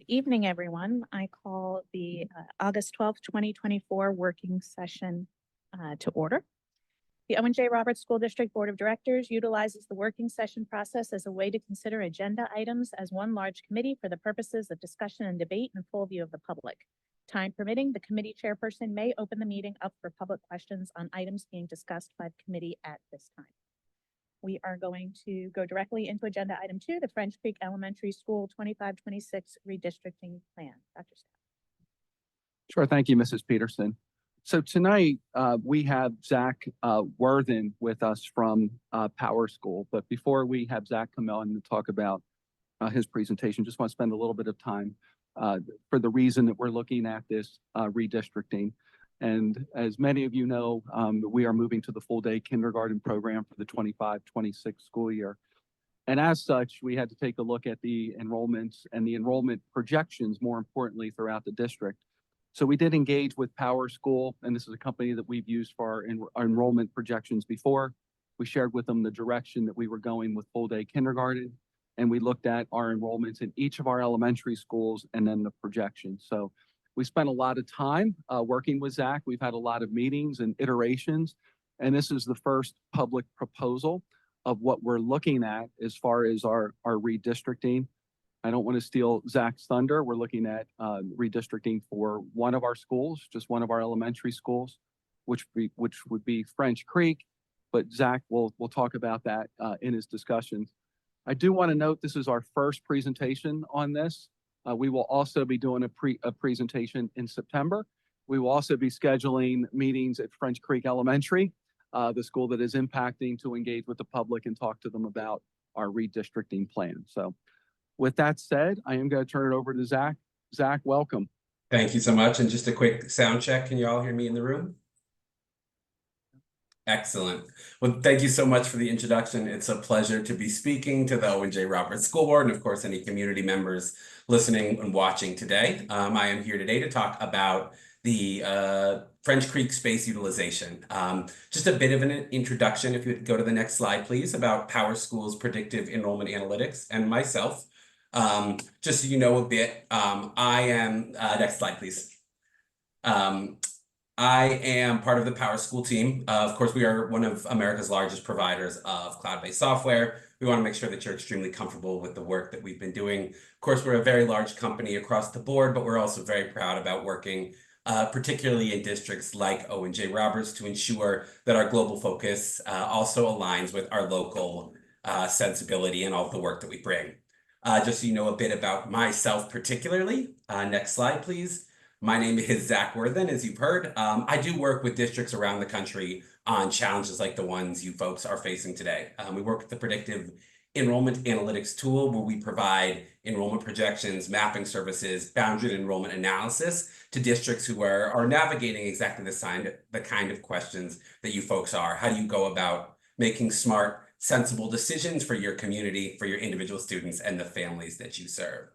evening, everyone. I call the August 12th, 2024 working session to order. The Owen J. Roberts School District Board of Directors utilizes the working session process as a way to consider agenda items as one large committee for the purposes of discussion and debate in full view of the public. Time permitting, the committee chairperson may open the meeting up for public questions on items being discussed by the committee at this time. We are going to go directly into agenda item 2, the French Creek Elementary School 25-26 redistricting plan. Dr. Staff. Sure. Thank you, Mrs. Peterson. So tonight we have Zach Worthen with us from Power School. But before we have Zach come on and talk about his presentation, just want to spend a little bit of time for the reason that we're looking at this redistricting. And as many of you know, we are moving to the full day kindergarten program for the 25-26 school year. And as such, we had to take a look at the enrollments and the enrollment projections, more importantly, throughout the district. So we did engage with Power School, and this is a company that we've used for our enrollment projections before. We shared with them the direction that we were going with full day kindergarten, and we looked at our enrollments in each of our elementary schools and then the projections. So we spent a lot of time working with Zach. We've had a lot of meetings and iterations, and this is the first public proposal of what we're looking at as far as our redistricting. I don't want to steal Zach's thunder. We're looking at redistricting for one of our schools, just one of our elementary schools, which would be French Creek, but Zach will talk about that in his discussions. I do want to note this is our first presentation on this. We will also be doing a presentation in September. We will also be scheduling meetings at French Creek Elementary, the school that is impacting, to engage with the public and talk to them about our redistricting plan. So with that said, I am going to turn it over to Zach. Zach, welcome. Thank you so much. And just a quick sound check. Can you all hear me in the room? Excellent. Well, thank you so much for the introduction. It's a pleasure to be speaking to the Owen J. Roberts School Board and, of course, any community members listening and watching today. I am here today to talk about the French Creek space utilization. Just a bit of an introduction, if you would go to the next slide, please, about Power School's predictive enrollment analytics and myself. Just so you know a bit, I am, next slide, please. I am part of the Power School team. Of course, we are one of America's largest providers of cloud-based software. We want to make sure that you're extremely comfortable with the work that we've been doing. Of course, we're a very large company across the board, but we're also very proud about working particularly in districts like Owen J. Roberts to ensure that our global focus also aligns with our local sensibility and all of the work that we bring. Just so you know a bit about myself particularly, next slide, please. My name is Zach Worthen, as you've heard. I do work with districts around the country on challenges like the ones you folks are facing today. We work with the predictive enrollment analytics tool, where we provide enrollment projections, mapping services, boundary enrollment analysis to districts who are navigating exactly the kind of questions that you folks are. How do you go about making smart, sensible decisions for your community, for your individual students, and the families that you serve?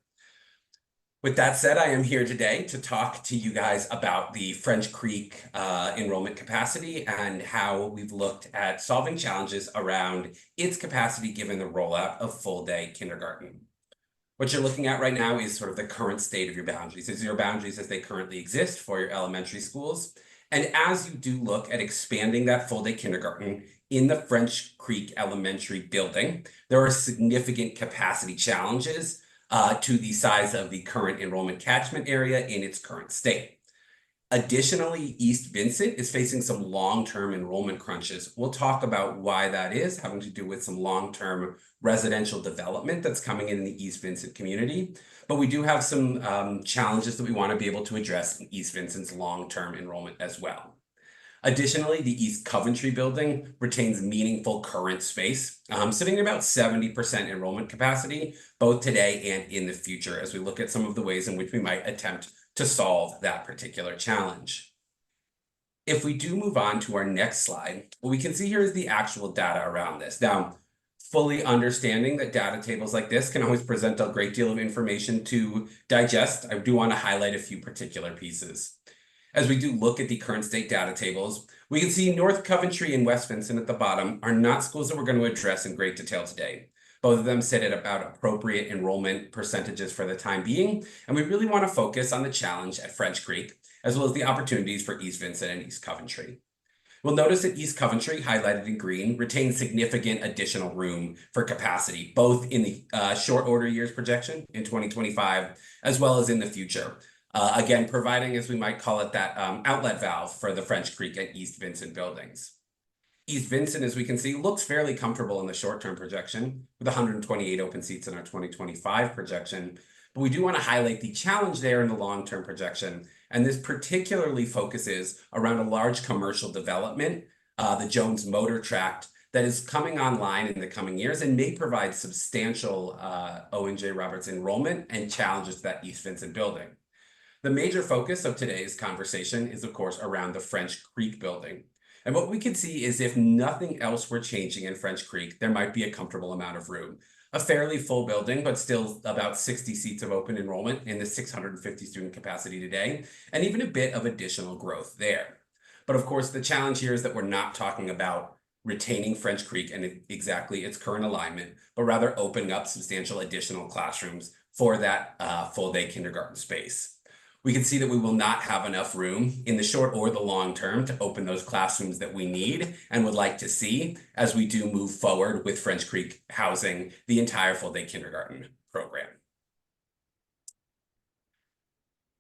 With that said, I am here today to talk to you guys about the French Creek enrollment capacity and how we've looked at solving challenges around its capacity given the rollout of full day kindergarten. What you're looking at right now is sort of the current state of your boundaries. These are your boundaries as they currently exist for your elementary schools. And as you do look at expanding that full day kindergarten in the French Creek Elementary building, there are significant capacity challenges to the size of the current enrollment catchment area in its current state. Additionally, East Vincent is facing some long-term enrollment crunches. We'll talk about why that is, having to do with some long-term residential development that's coming in the East Vincent community. But we do have some challenges that we want to be able to address in East Vincent's long-term enrollment as well. Additionally, the East Coventry building retains meaningful current space, sitting at about 70% enrollment capacity, both today and in the future, as we look at some of the ways in which we might attempt to solve that particular challenge. If we do move on to our next slide, what we can see here is the actual data around this. Now, fully understanding that data tables like this can always present a great deal of information to digest, I do want to highlight a few particular pieces. As we do look at the current state data tables, we can see North Coventry and West Vincent at the bottom are not schools that we're going to address in great detail today. Both of them sit at about appropriate enrollment percentages for the time being, and we really want to focus on the challenge at French Creek, as well as the opportunities for East Vincent and East Coventry. We'll notice that East Coventry, highlighted in green, retains significant additional room for capacity, both in the short order years projection in 2025, as well as in the future. Again, providing, as we might call it, that outlet valve for the French Creek and East Vincent buildings. East Vincent, as we can see, looks fairly comfortable in the short-term projection with 128 open seats in our 2025 projection. But we do want to highlight the challenge there in the long-term projection. And this particularly focuses around a large commercial development, the Jones Motor Tract, that is coming online in the coming years and may provide substantial Owen J. Roberts enrollment and challenges to that East Vincent building. The major focus of today's conversation is, of course, around the French Creek building. And what we can see is if nothing else were changing in French Creek, there might be a comfortable amount of room. A fairly full building, but still about 60 seats of open enrollment in the 650 student capacity today, and even a bit of additional growth there. But of course, the challenge here is that we're not talking about retaining French Creek and exactly its current alignment, but rather opening up substantial additional classrooms for that full day kindergarten space. We can see that we will not have enough room in the short or the long term to open those classrooms that we need and would like to see as we do move forward with French Creek housing the entire full day kindergarten program.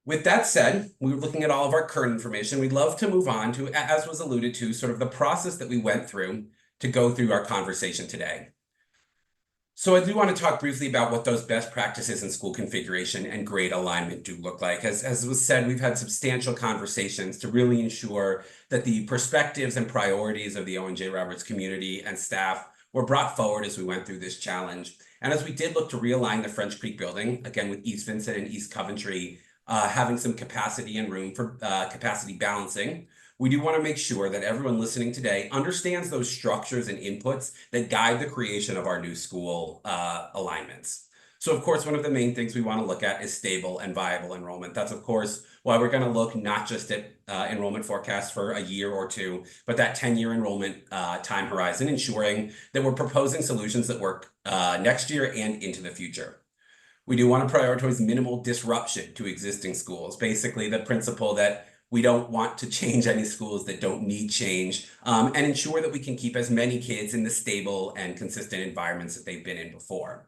With that said, we were looking at all of our current information. We'd love to move on to, as was alluded to, sort of the process that we went through to go through our conversation today. So I do want to talk briefly about what those best practices in school configuration and grade alignment do look like. As was said, we've had substantial conversations to really ensure that the perspectives and priorities of the Owen J. Roberts community and staff were brought forward as we went through this challenge. And as we did look to realign the French Creek building, again with East Vincent and East Coventry, having some capacity and room for capacity balancing, we do want to make sure that everyone listening today understands those structures and inputs that guide the creation of our new school alignments. So of course, one of the main things we want to look at is stable and viable enrollment. That's of course why we're going to look not just at enrollment forecasts for a year or two, but that 10-year enrollment time horizon, ensuring that we're proposing solutions that work next year and into the future. We do want to prioritize minimal disruption to existing schools, basically the principle that we don't want to change any schools that don't need change, and ensure that we can keep as many kids in the stable and consistent environments that they've been in before.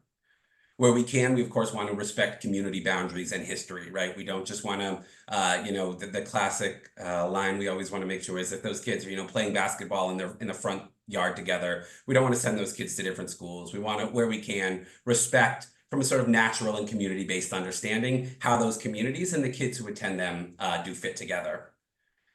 Where we can, we of course want to respect community boundaries and history, right? We don't just want to, the classic line we always want to make sure is that those kids are, playing basketball in the front yard together. We don't want to send those kids to different schools. We want to, where we can, respect from a sort of natural and community-based understanding how those communities and the kids who attend them do fit together.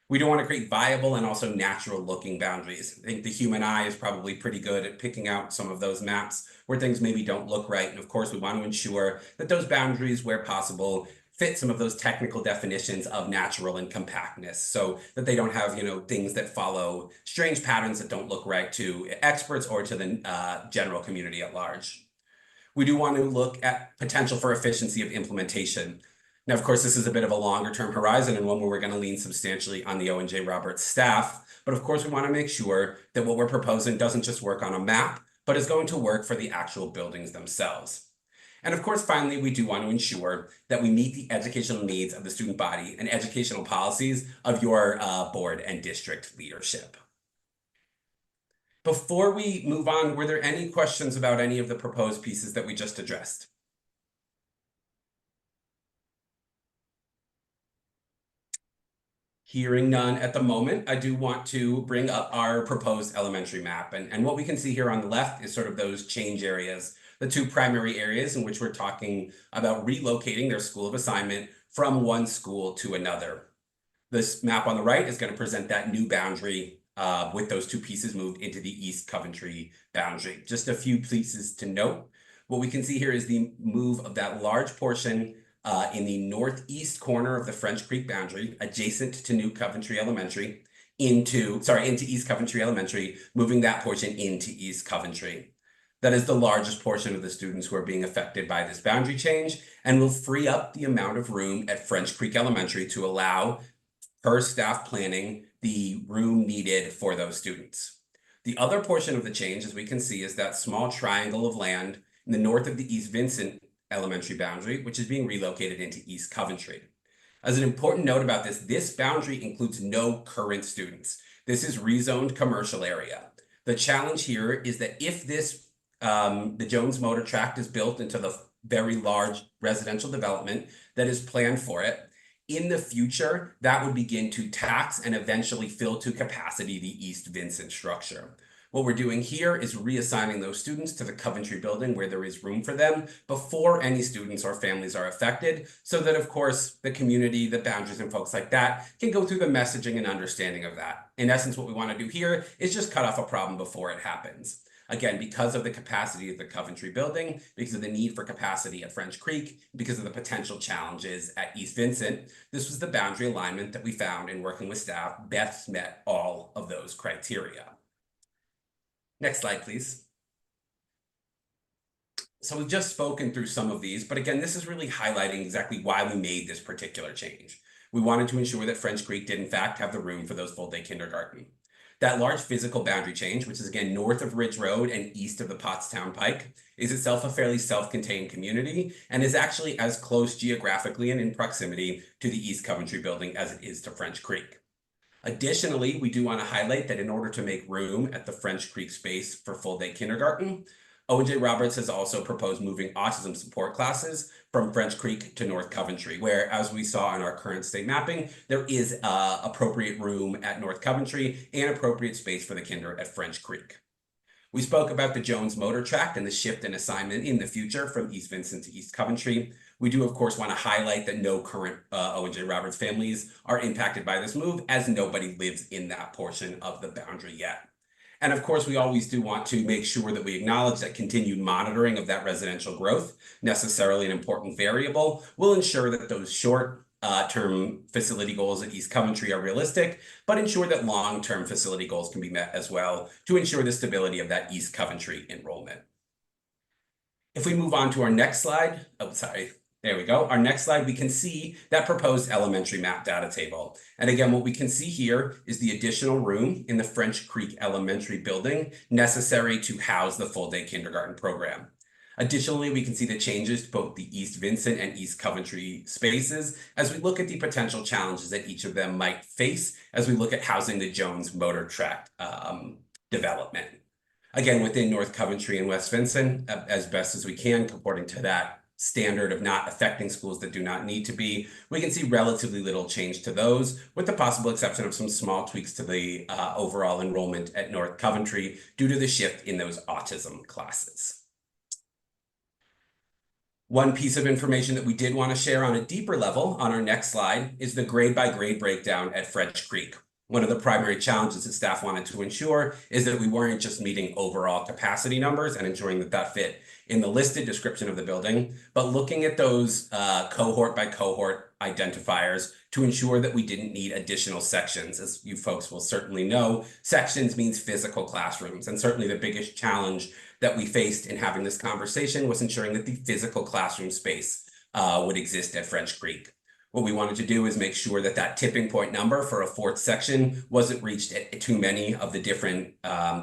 We do want to create viable and also natural-looking boundaries. I think the human eye is probably pretty good at picking out some of those maps where things maybe don't look right. And of course, we want to ensure that those boundaries, where possible, fit some of those technical definitions of natural and compactness so that they don't have, things that follow strange patterns that don't look right to experts or to the general community at large. We do want to look at potential for efficiency of implementation. Now, of course, this is a bit of a longer term horizon and one where we're going to lean substantially on the Owen J. Roberts staff. But of course, we want to make sure that what we're proposing doesn't just work on a map, but is going to work for the actual buildings themselves. And of course, finally, we do want to ensure that we meet the educational needs of the student body and educational policies of your board and district leadership. Before we move on, were there any questions about any of the proposed pieces that we just addressed? Hearing none at the moment, I do want to bring up our proposed elementary map. And what we can see here on the left is sort of those change areas, the two primary areas in which we're talking about relocating their school of assignment from one school to another. This map on the right is going to present that new boundary with those two pieces moved into the East Coventry boundary. Just a few pieces to note. What we can see here is the move of that large portion in the northeast corner of the French Creek boundary, adjacent to New Coventry Elementary, into East Coventry Elementary, moving that portion into East Coventry. That is the largest portion of the students who are being affected by this boundary change and will free up the amount of room at French Creek Elementary to allow, per staff planning, the room needed for those students. The other portion of the change, as we can see, is that small triangle of land in the north of the East Vincent Elementary boundary, which is being relocated into East Coventry. As an important note about this, this boundary includes no current students. This is rezoned commercial area. The challenge here is that if this, the Jones Motor Tract is built into the very large residential development that is planned for it, in the future, that would begin to tax and eventually fill to capacity the East Vincent structure. What we're doing here is reassigning those students to the Coventry building where there is room for them before any students or families are affected, so that, of course, the community, the boundaries and folks like that can go through the messaging and understanding of that. In essence, what we want to do here is just cut off a problem before it happens. Again, because of the capacity of the Coventry building, because of the need for capacity at French Creek, because of the potential challenges at East Vincent, this was the boundary alignment that we found in working with staff best met all of those criteria. Next slide, please. So we've just spoken through some of these, but again, this is really highlighting exactly why we made this particular change. We wanted to ensure that French Creek did in fact have the room for those full-day kindergarten. That large physical boundary change, which is again north of Ridge Road and east of the Pottstown Pike, is itself a fairly self-contained community and is actually as close geographically and in proximity to the East Coventry building as it is to French Creek. Additionally, we do want to highlight that in order to make room at the French Creek space for full-day kindergarten, Owen J. Roberts has also proposed moving autism support classes from French Creek to North Coventry, where, as we saw in our current state mapping, there is appropriate room at North Coventry and appropriate space for the kinder at French Creek. We spoke about the Jones Motor Tract and the shift in assignment in the future from East Vincent to East Coventry. We do, of course, want to highlight that no current Owen J. Roberts families are impacted by this move, as nobody lives in that portion of the boundary yet. And of course, we always do want to make sure that we acknowledge that continued monitoring of that residential growth, necessarily an important variable, will ensure that those short-term facility goals at East Coventry are realistic, but ensure that long-term facility goals can be met as well to ensure the stability of that East Coventry enrollment. If we move on to our next slide, there we go. Our next slide, we can see that proposed elementary map data table. And again, what we can see here is the additional room in the French Creek Elementary building necessary to house the full-day kindergarten program. Additionally, we can see the changes to both the East Vincent and East Coventry spaces as we look at the potential challenges that each of them might face as we look at housing the Jones Motor Tract development. Again, within North Coventry and West Vincent, as best as we can, according to that standard of not affecting schools that do not need to be, we can see relatively little change to those, with the possible exception of some small tweaks to the overall enrollment at North Coventry due to the shift in those autism classes. One piece of information that we did want to share on a deeper level on our next slide is the grade-by-grade breakdown at French Creek. One of the primary challenges that staff wanted to ensure is that we weren't just meeting overall capacity numbers and ensuring that that fit in the listed description of the building, but looking at those cohort by cohort identifiers to ensure that we didn't need additional sections. As you folks will certainly know, sections means physical classrooms. And certainly the biggest challenge that we faced in having this conversation was ensuring that the physical classroom space would exist at French Creek. What we wanted to do is make sure that that tipping point number for a fourth section wasn't reached at too many of the different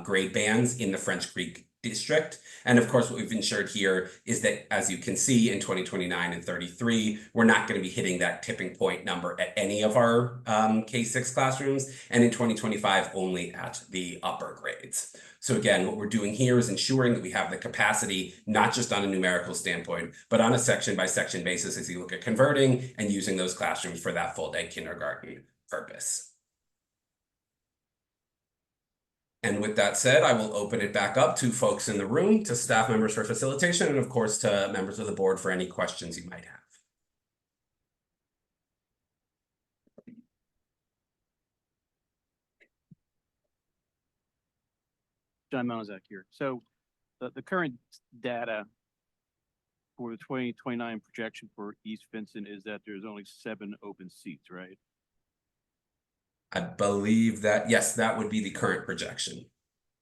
grade bands in the French Creek district. And of course, what we've ensured here is that, as you can see, in 2029 and 33, we're not going to be hitting that tipping point number at any of our K-6 classrooms, and in 2025, only at the upper grades. So again, what we're doing here is ensuring that we have the capacity, not just on a numerical standpoint, but on a section-by-section basis as you look at converting and using those classrooms for that full-day kindergarten purpose. And with that said, I will open it back up to folks in the room, to staff members for facilitation, and of course to members of the board for any questions you might have. John Malzak here. So the current data for the 2029 projection for East Vincent is that there's only 7 open seats, right? I believe that, yes, that would be the current projection.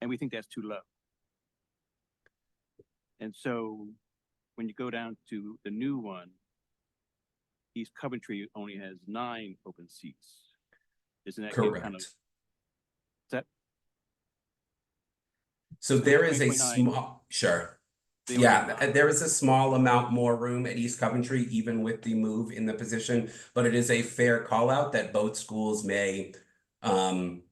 And we think that's too low. And so when you go down to the new one, East Coventry only has 9 open seats. Isn't that correct? Kind of, is that? So there is a small, sure. Yeah, there is a small amount more room at East Coventry, even with the move in the position, but it is a fair call out that both schools may, and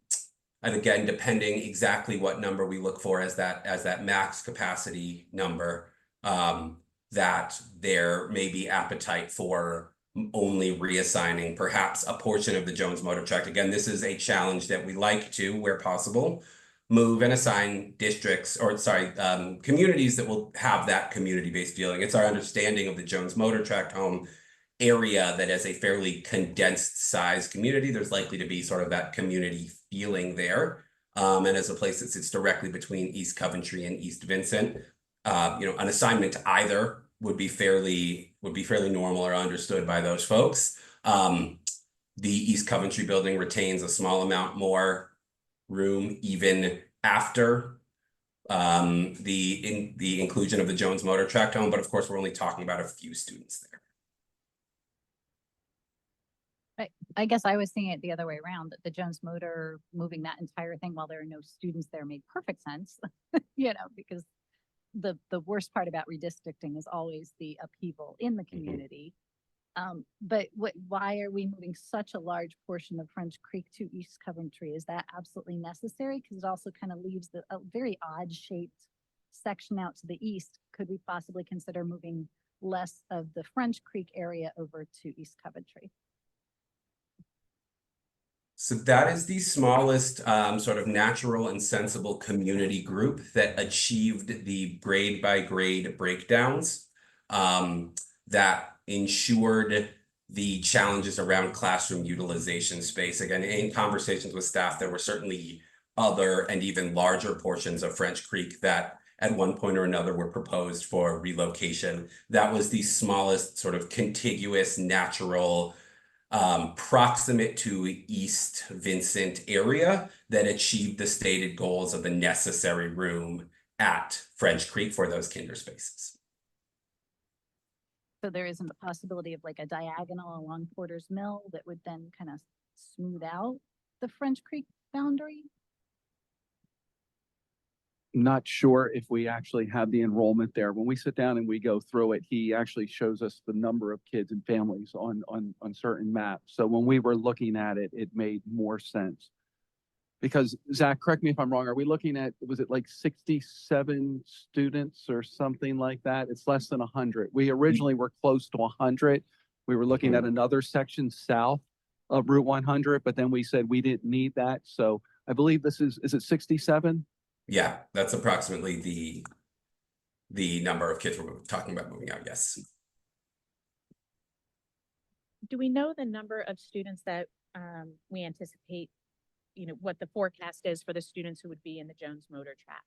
again, depending exactly what number we look for as that max capacity number, that there may be appetite for only reassigning perhaps a portion of the Jones Motor Tract. Again, this is a challenge that we like to, where possible, move and assign districts, or sorry, communities that will have that community-based feeling. It's our understanding of the Jones Motor Tract home area that as a fairly condensed size community, there's likely to be sort of that community feeling there. And as a place that sits directly between East Coventry and East Vincent, an assignment to either would be fairly normal or understood by those folks. The East Coventry building retains a small amount more room even after the inclusion of the Jones Motor Tract home, but of course we're only talking about a few students there. I guess I was thinking it the other way around, that the Jones Motor moving that entire thing while there are no students there made perfect sense, because the worst part about redistricting is always the upheaval in the community. But why are we moving such a large portion of French Creek to East Coventry? Is that absolutely necessary? Because it also kind of leaves a very odd shaped section out to the east. Could we possibly consider moving less of the French Creek area over to East Coventry? So that is the smallest sort of natural and sensible community group that achieved the grade by grade breakdowns that ensured the challenges around classroom utilization space. Again, in conversations with staff, there were certainly other and even larger portions of French Creek that at one point or another were proposed for relocation. That was the smallest sort of contiguous, natural, proximate to East Vincent area that achieved the stated goals of the necessary room at French Creek for those kinder spaces. So there isn't a possibility of like a diagonal along Porter's Mill that would then kind of smooth out the French Creek boundary? Not sure if we actually have the enrollment there. When we sit down and we go through it, he actually shows us the number of kids and families on certain maps. So when we were looking at it, it made more sense. Because Zach, correct me if I'm wrong, are we looking at, was it like 67 students or something like that? It's less than 100. We originally were close to 100. We were looking at another section south of Route 100, but then we said we didn't need that. So I believe this is it 67? Yeah, that's approximately the number of kids we're talking about moving out, yes. Do we know the number of students that we anticipate, what the forecast is for the students who would be in the Jones Motor Tract?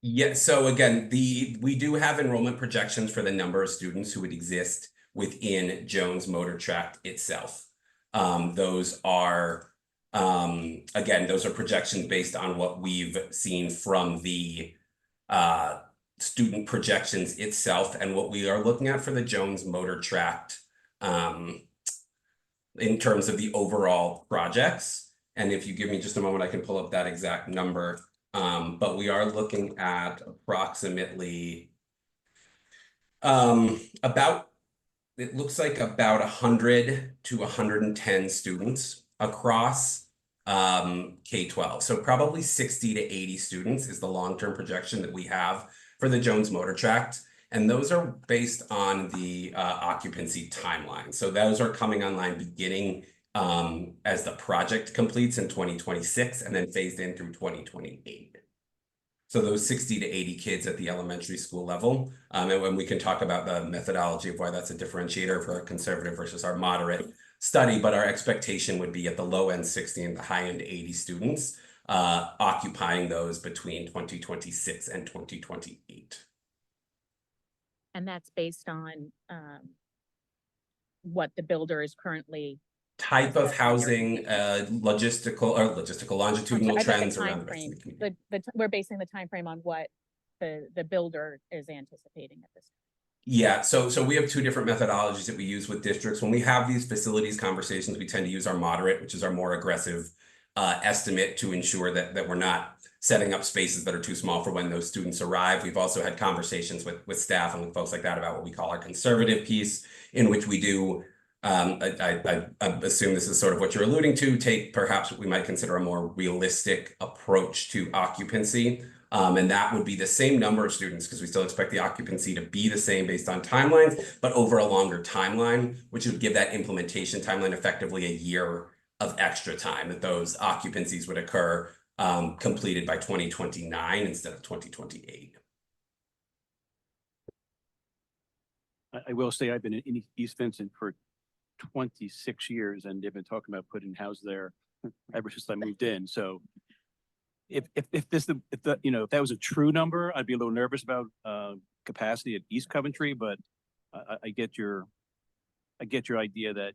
Yeah, so again, we do have enrollment projections for the number of students who would exist within Jones Motor Tract itself. Those are projections based on what we've seen from the student projections itself, and what we are looking at for the Jones Motor Tract in terms of the overall projects. And if you give me just a moment, I can pull up that exact number. But we are looking at approximately it looks like about 100 to 110 students across K-12. So probably 60 to 80 students is the long-term projection that we have for the Jones Motor Tract. And those are based on the occupancy timeline. So those are coming online beginning as the project completes in 2026 and then phased in through 2028. So those 60 to 80 kids at the elementary school level. And when we can talk about the methodology of why that's a differentiator for our conservative versus our moderate study, but our expectation would be at the low end 60 and the high end 80 students occupying those between 2026 and 2028. And that's based on what the builder is currently. Type of housing, logistical longitudinal trends around the rest of the community. We're basing the time frame on what the builder is anticipating at this time. Yeah, so we have two different methodologies that we use with districts. When we have these facilities conversations, we tend to use our moderate, which is our more aggressive estimate to ensure that we're not setting up spaces that are too small for when those students arrive. We've also had conversations with staff and with folks like that about what we call our conservative piece, in which we do, I assume this is sort of what you're alluding to, take perhaps what we might consider a more realistic approach to occupancy. And that would be the same number of students, because we still expect the occupancy to be the same based on timelines, but over a longer timeline, which would give that implementation timeline effectively a year of extra time, that those occupancies would occur completed by 2029 instead of 2028. I will say I've been in East Vincent for 26 years, and they've been talking about putting houses there ever since I moved in. So if that was a true number, I'd be a little nervous about capacity at East Coventry, but I get your idea that,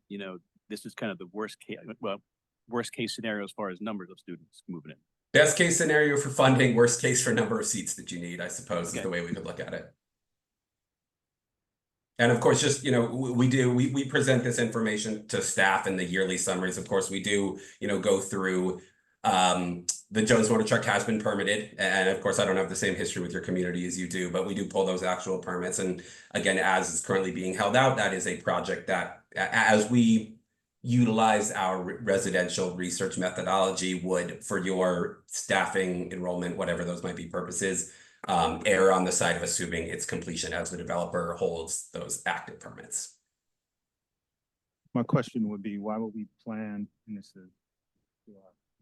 this is kind of the worst case scenario as far as numbers of students moving in. Best case scenario for funding, worst case for number of seats that you need, I suppose, is the way we could look at it. And of course, just, we present this information to staff in the yearly summaries. Of course, we do, go through, the Jones Motor Truck has been permitted. And of course, I don't have the same history with your community as you do, but we do pull those actual permits. And again, as is currently being held out, that is a project that, as we utilize our residential research methodology, would, for your staffing, enrollment, whatever those might be purposes, err on the side of assuming its completion as the developer holds those active permits. My question would be, why would we plan, and this is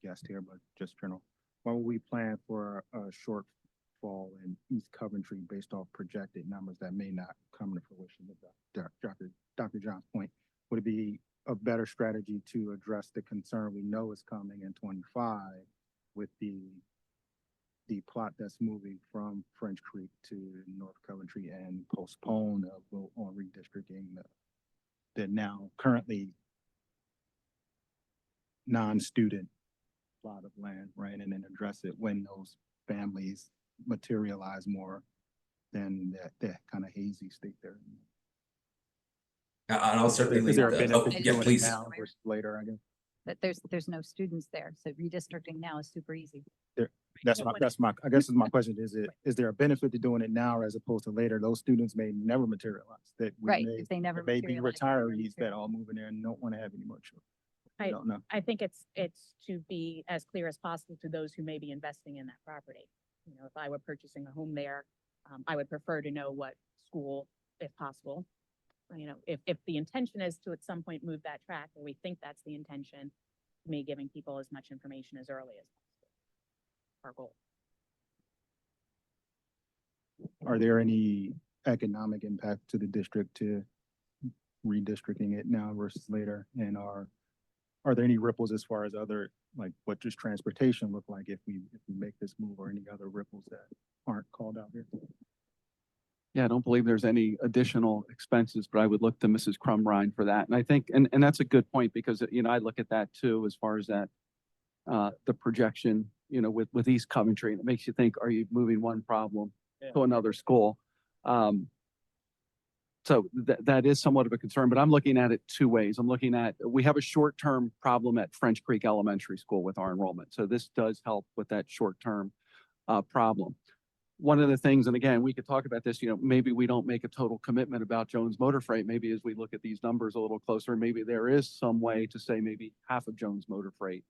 guest here, but just general, why would we plan for a shortfall in East Coventry based off projected numbers that may not come to fruition? Dr. John's point, would it be a better strategy to address the concern we know is coming in 25 with the plot that's moving from French Creek to North Coventry, and postpone a vote on redistricting the now currently non-student plot of land, right? And then address it when those families materialize more than that kind of hazy state there. And I'll certainly leave Is there a the, benefit oh, to yeah, doing it please. now versus later, I guess? That there's no students there, so redistricting now is super easy. That's my, I guess is my question. Is there a benefit to doing it now as opposed to later? Those students may never materialize, that we Right, may, if they never may be materialize, they never retirees that materialize. all move in there and don't want to have any more children. I I- don't know. I think it's to be as clear as possible to those who may be investing in that property. If I were purchasing a home there, I would prefer to know what school, if possible. If the intention is to at some point move that track, or we think that's the intention, me giving people as much information as early as possible. Our goal. Are there any economic impact to the district to redistricting it now versus later? And are there any ripples as far as other, like what does transportation look like if we make this move, or any other ripples that aren't called out here? Yeah, I don't believe there's any additional expenses, but I would look to Mrs. Crumrine for that. And I think, and that's a good point, because, I look at that too, as far as that, the projection, with East Coventry, and it makes you think, are you moving one problem to another school? So that is somewhat of a concern, but I'm looking at it two ways. We have a short-term problem at French Creek Elementary School with our enrollment. So this does help with that short-term problem. One of the things, and again, we could talk about this, maybe we don't make a total commitment about Jones Motor Freight. Maybe as we look at these numbers a little closer, maybe there is some way to say maybe half of Jones Motor Freight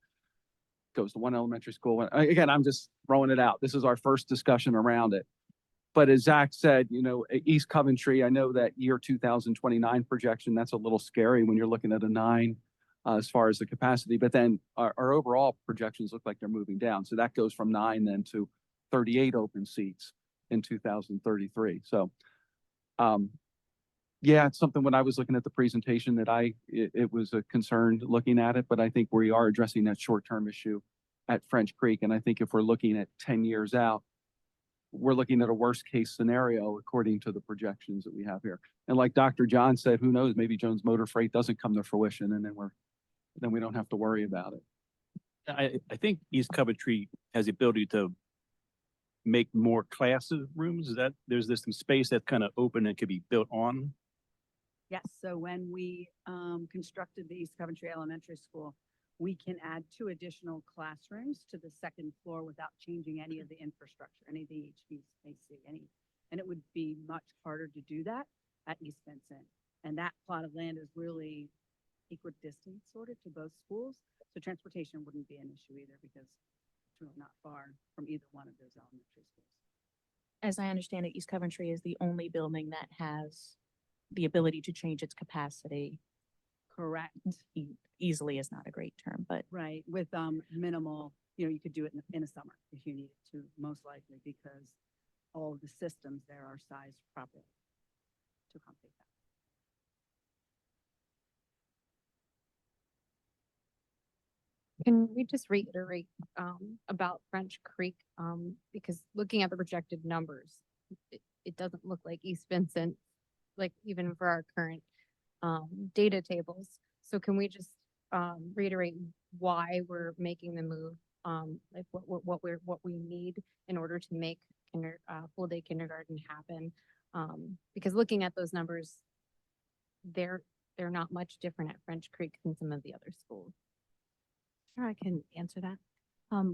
goes to one elementary school. Again, I'm just throwing it out. This is our first discussion around it. But as Zach said, East Coventry, I know that year 2029 projection, that's a little scary when you're looking at a 9 as far as the capacity, but then our overall projections look like they're moving down. So that goes from 9 then to 38 open seats in 2033. So, yeah, it's something when I was looking at the presentation that it was a concern looking at it, but I think we are addressing that short-term issue at French Creek. And I think if we're looking at 10 years out, we're looking at a worst case scenario according to the projections that we have here. And like Dr. John said, who knows, maybe Jones Motor Freight doesn't come to fruition, and then we don't have to worry about it. I think East Coventry has the ability to make more classrooms. There's some space that's kind of open and could be built on. Yes, so when we constructed the East Coventry Elementary School, we can add 2 additional classrooms to the second floor without changing any of the infrastructure, any of the HVAC, and it would be much harder to do that at East Vincent. And that plot of land is really equidistant sort of to both schools. So transportation wouldn't be an issue either because it's really not far from either one of those elementary schools. As I understand it, East Coventry is the only building that has the ability to change its capacity. Correct. Easily is not a great term, but Right, with minimal, you could do it in a summer if you needed to, most likely, because all of the systems there are sized properly to accommodate that. Can we just reiterate about French Creek? Because looking at the projected numbers, it doesn't look like East Vincent, like even for our current data tables. So can we just reiterate why we're making the move? Like what we need in order to make full day kindergarten happen? Because looking at those numbers, they're not much different at French Creek than some of the other schools. Sure, I can answer that.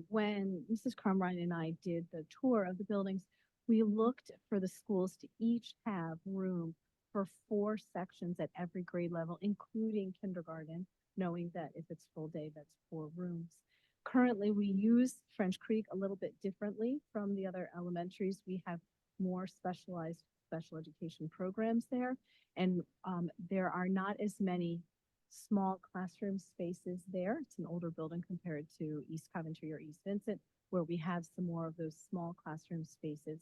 When Mrs. Crumrine and I did the tour of the buildings, we looked for the schools to each have room for 4 sections at every grade level, including kindergarten, knowing that if it's full day, that's 4 rooms. Currently, we use French Creek a little bit differently from the other elementaries. We have more specialized special education programs there, and there are not as many small classroom spaces there. It's an older building compared to East Coventry or East Vincent, where we have some more of those small classroom spaces.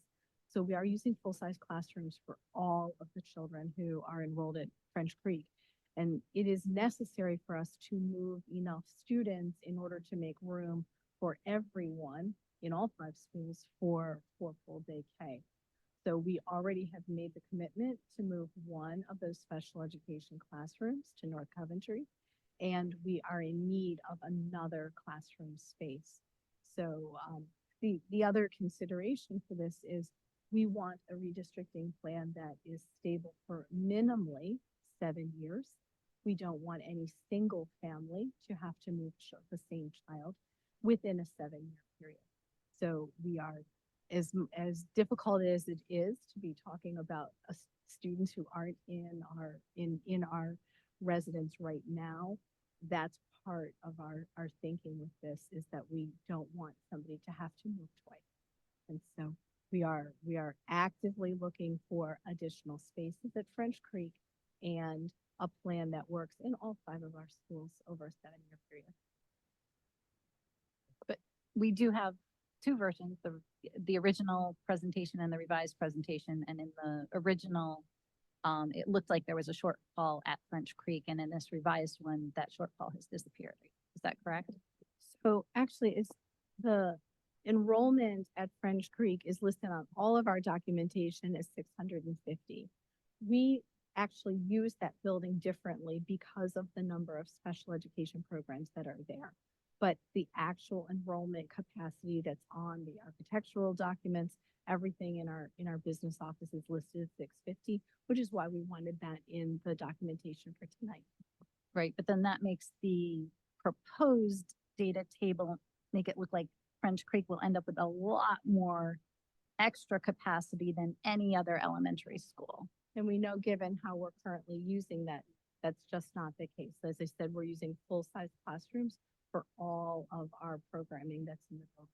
So we are using full-size classrooms for all of the children who are enrolled at French Creek. And it is necessary for us to move enough students in order to make room for everyone in all 5 schools for full day K. So we already have made the commitment to move one of those special education classrooms to North Coventry, and we are in need of another classroom space. So the other consideration for this is we want a redistricting plan that is stable for minimally 7 years. We don't want any single family to have to move the same child within a 7-year period. So we are, as difficult as it is to be talking about students who aren't in our residence right now, that's part of our thinking with this, is that we don't want somebody to have to move twice. And so we are actively looking for additional spaces at French Creek and a plan that works in all 5 of our schools over a 7-year period. But we do have 2 versions, the original presentation and the revised presentation. And in the original, it looked like there was a shortfall at French Creek, and in this revised one, that shortfall has disappeared. Is that correct? So actually, it's the enrollment at French Creek is listed on all of our documentation as 650. We actually use that building differently because of the number of special education programs that are there. But the actual enrollment capacity that's on the architectural documents, everything in our business office is listed as 650, which is why we wanted that in the documentation for tonight. Right, but then that makes the proposed data table make it look like French Creek will end up with a lot more extra capacity than any other elementary school. And we know, given how we're currently using that, that's just not the case. As I said, we're using full-size classrooms for all of our programming that's in the building.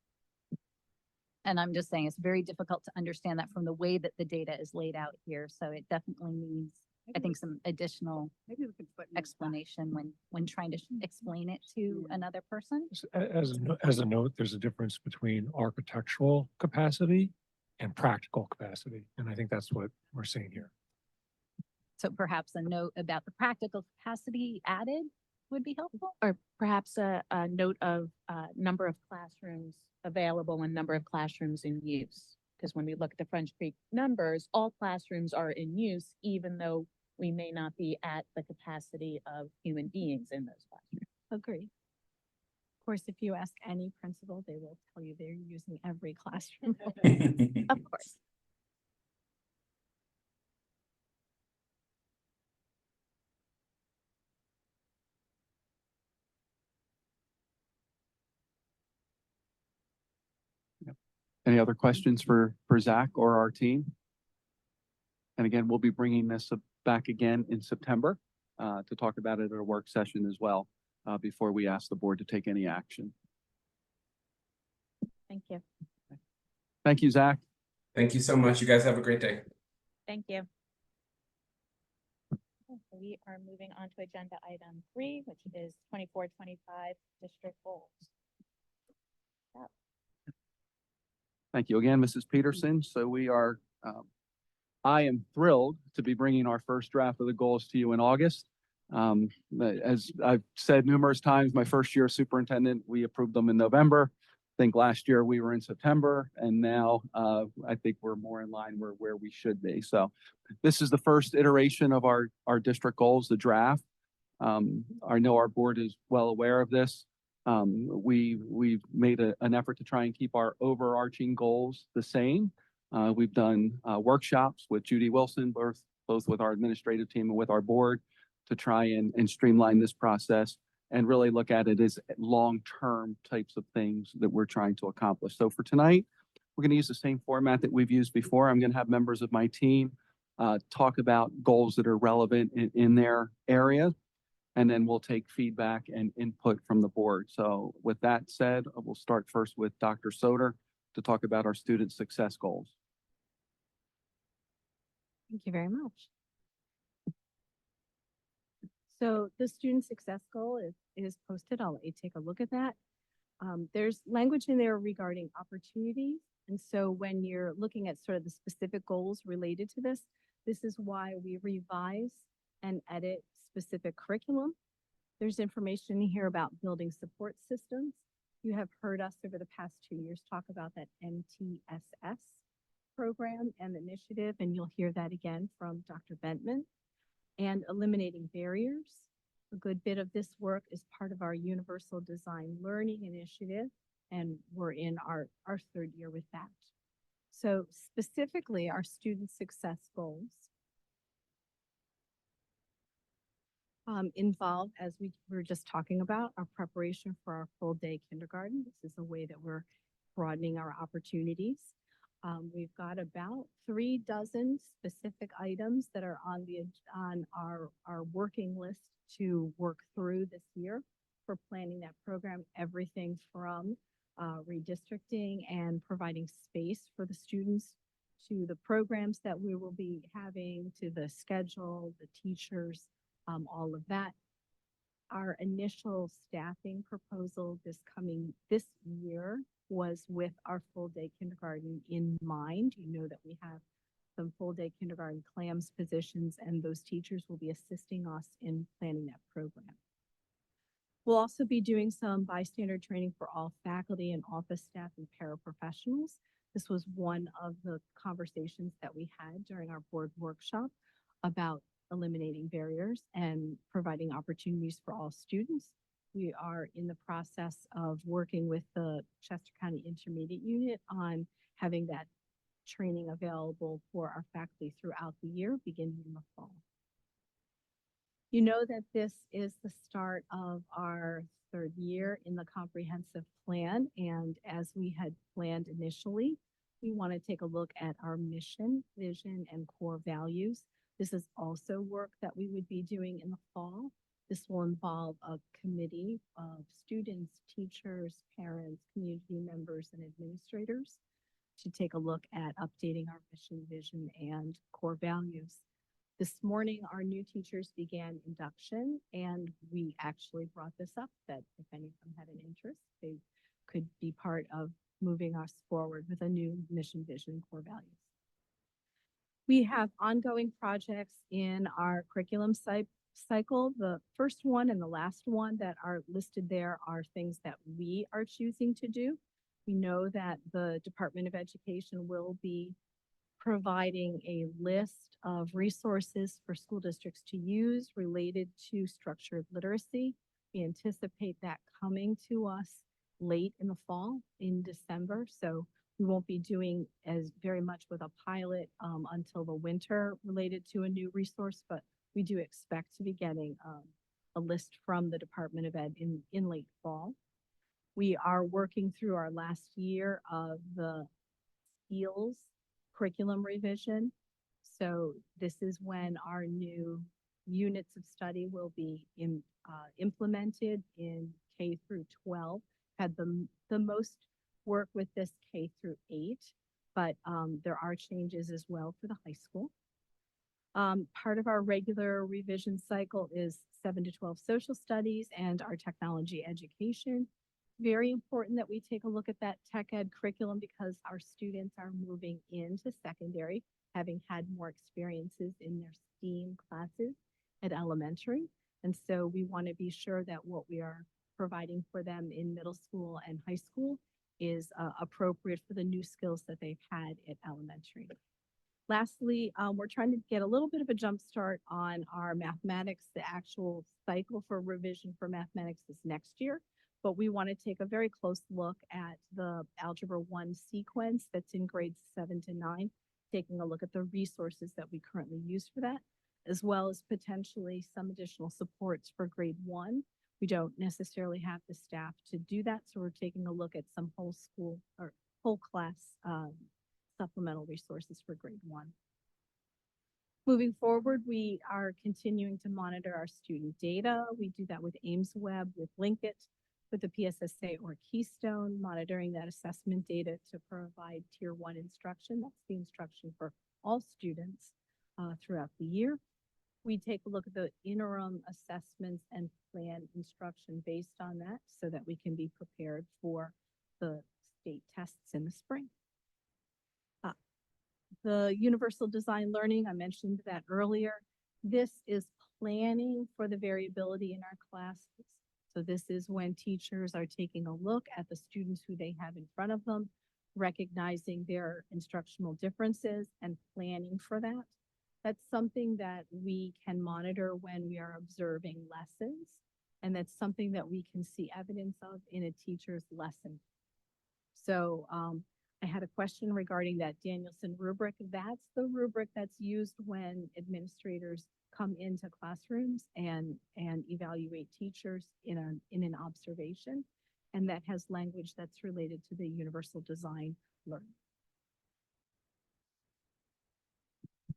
And I'm just saying it's very difficult to understand that from the way that the data is laid out here. So it definitely needs, I think, some additional Maybe we could put in the back. explanation when trying to explain it to another person. As a note, there's a difference between architectural capacity and practical capacity. And I think that's what we're seeing here. So perhaps a note about the practical capacity added would be helpful. or perhaps a note of number of classrooms available and number of classrooms in use. Because when we look at the French Creek numbers, all classrooms are in use, even though we may not be at the capacity of human beings in those classrooms. Agree. Of course, if you ask any principal, they will tell you they're using every classroom. Of course. Any other questions for Zach or our team? And again, we'll be bringing this back again in September to talk about it at a work session as well, before we ask the board to take any action. Thank you. Thank you, Zach. Thank you so much. You guys have a great day. Thank you. Okay, so we are moving on to agenda item 3, which is 24-25 district goals. Thank you again, Mrs. Peterson. So we are, I am thrilled to be bringing our first draft of the goals to you in August. As I've said numerous times, my first year as superintendent, we approved them in November. I think last year we were in September, and now I think we're more in line where we should be. So this is the first iteration of our district goals, the draft. I know our board is well aware of this. We've made an effort to try and keep our overarching goals the same. We've done workshops with Judy Wilson, both with our administrative team and with our board, to try and streamline this process and really look at it as long-term types of things that we're trying to accomplish. So for tonight, we're going to use the same format that we've used before. I'm going to have members of my team talk about goals that are relevant in their area, and then we'll take feedback and input from the board. So with that said, we'll start first with Dr. Soter to talk about our student success goals. Thank you very much. So the student success goal is posted. I'll let you take a look at that. There's language in there regarding opportunities. And so when you're looking at sort of the specific goals related to this, this is why we revise and edit specific curriculum. There's information here about building support systems. You have heard us over the past 2 years talk about that MTSS program and initiative, and you'll hear that again from Dr. Bentman. And eliminating barriers. A good bit of this work is part of our Universal Design Learning Initiative, and we're in our 3rd year with that. So specifically, our student success goals involve, as we were just talking about, our preparation for our full day kindergarten. This is a way that we're broadening our opportunities. We've got about 3 dozen specific items that are on our working list to work through this year for planning that program. Everything from redistricting and providing space for the students, to the programs that we will be having, to the schedule, the teachers, all of that. Our initial staffing proposal this year was with our full day kindergarten in mind. You know that we have some full day kindergarten CLAMS positions, and those teachers will be assisting us in planning that program. We'll also be doing some bystander training for all faculty and office staff and paraprofessionals. This was one of the conversations that we had during our board workshop about eliminating barriers and providing opportunities for all students. We are in the process of working with the Chester County Intermediate Unit on having that training available for our faculty throughout the year, beginning in the fall. You know that this is the start of our 3rd year in the comprehensive plan, and as we had planned initially, we want to take a look at our mission, vision, and core values. This is also work that we would be doing in the fall. This will involve a committee of students, teachers, parents, community members, and administrators to take a look at updating our mission, vision, and core values. This morning, our new teachers began induction, and we actually brought this up that if any of them had an interest, they could be part of moving us forward with a new mission, vision, and core values. We have ongoing projects in our curriculum cycle. The first one and the last one that are listed there are things that we are choosing to do. We know that the Department of Education will be providing a list of resources for school districts to use related to structured literacy. We anticipate that coming to us late in the fall, in December. So we won't be doing as very much with a pilot until the winter related to a new resource, but we do expect to be getting a list from the Department of Ed in late fall. We are working through our last year of the skills curriculum revision. So this is when our new units of study will be implemented in K through 12. Had the most work with this K through 8, but there are changes as well for the high school. Part of our regular revision cycle is 7 to 12 social studies and our technology education. Very important that we take a look at that tech ed curriculum because our students are moving into secondary, having had more experiences in their STEAM classes at elementary. And so we want to be sure that what we are providing for them in middle school and high school is appropriate for the new skills that they've had at elementary. Lastly, we're trying to get a little bit of a jump start on our mathematics. The actual cycle for revision for mathematics is next year, but we want to take a very close look at the Algebra 1 sequence that's in grades 7 to 9, taking a look at the resources that we currently use for that, as well as potentially some additional supports for grade 1. We don't necessarily have the staff to do that, so we're taking a look at some whole school or whole class supplemental resources for grade 1. Moving forward, we are continuing to monitor our student data. We do that with AimsWeb, with Linkit, with the PSSA or Keystone, monitoring that assessment data to provide tier 1 instruction. That's the instruction for all students throughout the year. We take a look at the interim assessments and plan instruction based on that so that we can be prepared for the state tests in the spring. The Universal Design Learning, I mentioned that earlier. This is planning for the variability in our classes. So this is when teachers are taking a look at the students who they have in front of them, recognizing their instructional differences and planning for that. That's something that we can monitor when we are observing lessons, and that's something that we can see evidence of in a teacher's lesson. So I had a question regarding that Danielson rubric. That's the rubric that's used when administrators come into classrooms and evaluate teachers in an observation, and that has language that's related to the Universal Design Learning.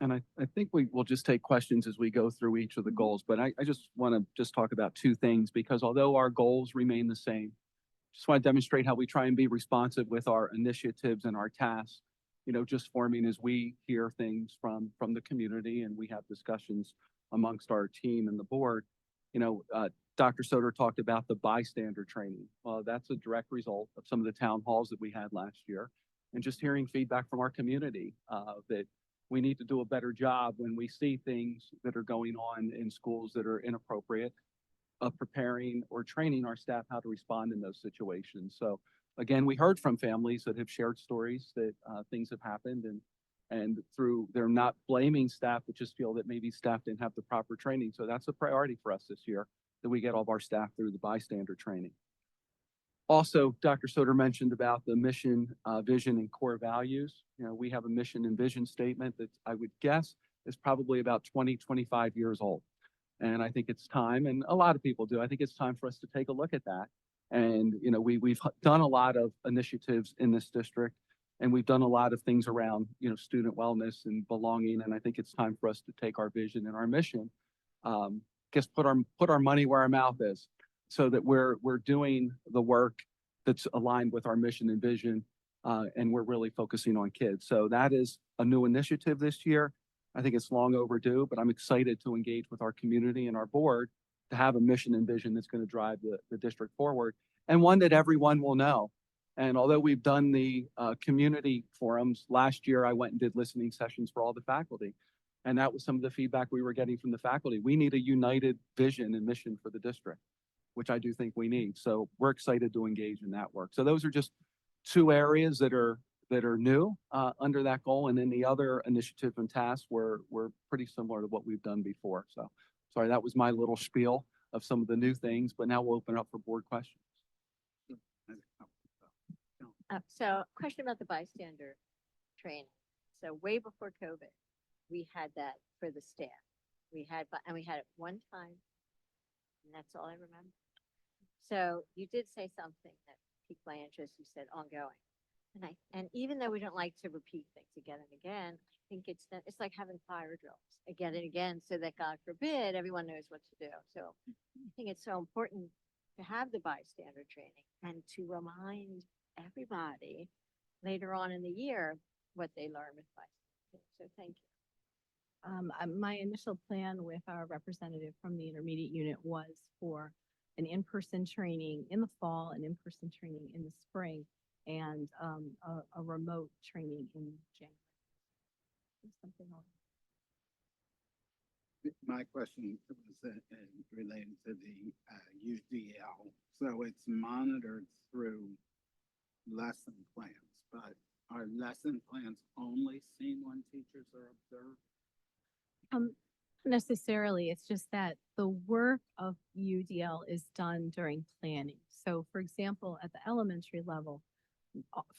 And I think we will just take questions as we go through each of the goals, but I just want to just talk about two things because although our goals remain the same, just want to demonstrate how we try and be responsive with our initiatives and our tasks, you know, just forming as we hear things from the community and we have discussions amongst our team and the board. You know, Dr. Soter talked about the bystander training. Well, that's a direct result of some of the town halls that we had last year and just hearing feedback from our community that we need to do a better job when we see things that are going on in schools that are inappropriate of preparing or training our staff how to respond in those situations. So again, we heard from families that have shared stories that things have happened and through they're not blaming staff, but just feel that maybe staff didn't have the proper training. So that's a priority for us this year that we get all of our staff through the bystander training. Also, Dr. Soter mentioned about the mission, vision, and core values. You know, we have a mission and vision statement that I would guess is probably about 20, 25 years old. And I think it's time, and a lot of people do, I think it's time for us to take a look at that. And, you know, we've done a lot of initiatives in this district, and we've done a lot of things around, you know, student wellness and belonging. And I think it's time for us to take our vision and our mission, just put our money where our mouth is so that we're doing the work that's aligned with our mission and vision. And we're really focusing on kids. So that is a new initiative this year. I think it's long overdue, but I'm excited to engage with our community and our board to have a mission and vision that's going to drive the district forward and one that everyone will know. And although we've done the community forums, last year I went and did listening sessions for all the faculty. And that was some of the feedback we were getting from the faculty. We need a united vision and mission for the district, which I do think we need. So we're excited to engage in that work. So those are just two areas that are new under that goal. And then the other initiative and tasks were pretty similar to what we've done before. So sorry, that was my little spiel of some of the new things, but now we'll open up for board questions. So question about the bystander training. So way before COVID, we had that for the staff. We had it one time, and that's all I remember. So you did say something that piqued my interest. You said ongoing. And even though we don't like to repeat things again and again, I think it's like having fire drills again and again, so that God forbid, everyone knows what to do. So I think it's so important to have the bystander training and to remind everybody later on in the year what they learned with bystander. So thank you. My initial plan with our representative from the intermediate unit was for an in-person training in the fall, an in-person training in the spring, and a remote training in January. Something like My question was related to the UDL. So it's monitored through lesson plans, but are lesson plans only seen when teachers are observed? Necessarily, it's just that the work of UDL is done during planning. So for example, at the elementary level,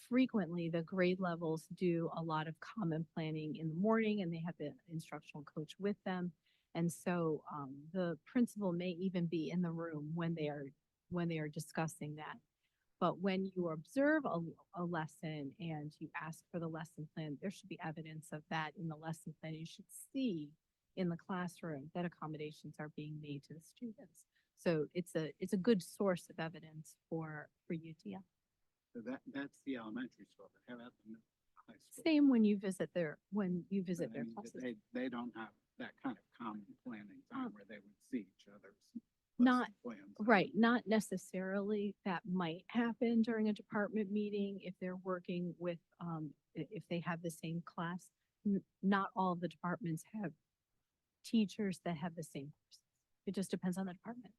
frequently the grade levels do a lot of common planning in the morning and they have the instructional coach with them. And so the principal may even be in the room when they are discussing that. But when you observe a lesson and you ask for the lesson plan, there should be evidence of that in the lesson plan. You should see in the classroom that accommodations are being made to the students. So it's a good source of evidence for UDL. So that's the elementary school, but how about the high school? Same when you visit their But their classes. They don't have that kind of common planning time where they would see each other's Not- lesson plans. Right, not necessarily. That might happen during a department meeting if they're working with, if they have the same class. Not all of the departments have teachers that have the same courses. It just depends on the department.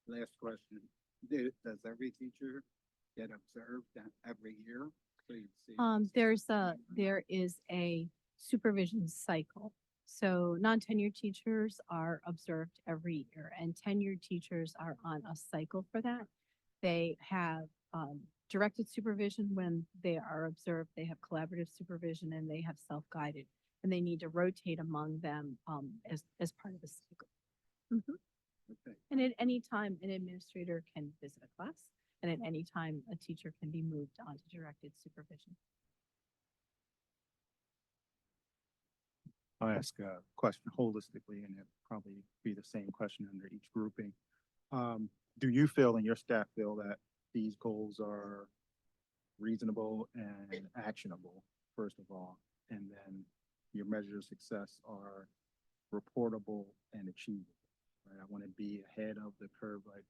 Last question. Does every teacher get observed every year? So you'd see. There is a supervision cycle. So non-tenured teachers are observed every year and tenured teachers are on a cycle for that. They have directed supervision when they are observed, they have collaborative supervision, and they have self-guided. And they need to rotate among them as part of the cycle. Okay. And at any time, an administrator can visit a class, and at any time, a teacher can be moved on to directed supervision. I'll ask a question holistically and it'll probably be the same question under each grouping. Do you feel and your staff feel that these goals are reasonable and actionable, first of all? And then your measures of success are reportable and achievable, right? I want to be ahead of the curve, like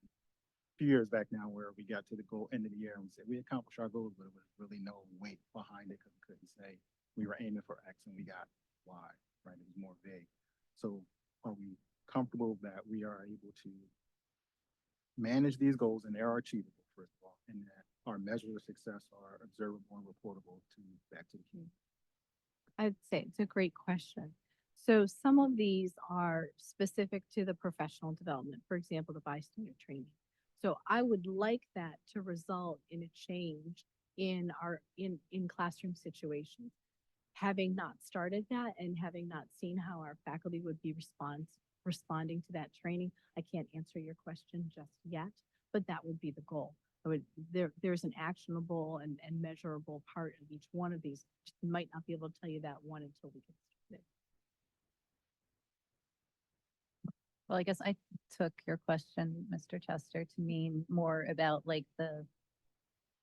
a few years back now where we got to the goal end of the year and we said we accomplished our goals, but there was really no weight behind it because we couldn't say we were aiming for X and we got Y, right? It was more vague. So are we comfortable that we are able to manage these goals and they are achievable, first of all, and that our measures of success are observable and reportable to back to the community? I'd say it's a great question. So some of these are specific to the professional development, for example, the bystander training. So I would like that to result in a change in in classroom situations. Having not started that and having not seen how our faculty would be responding to that training, I can't answer your question just yet, but that would be the goal. There's an actionable and measurable part of each one of these. Just might not be able to tell you that one until we get started. Well, I guess I took your question, Mr. Chester, to mean more about like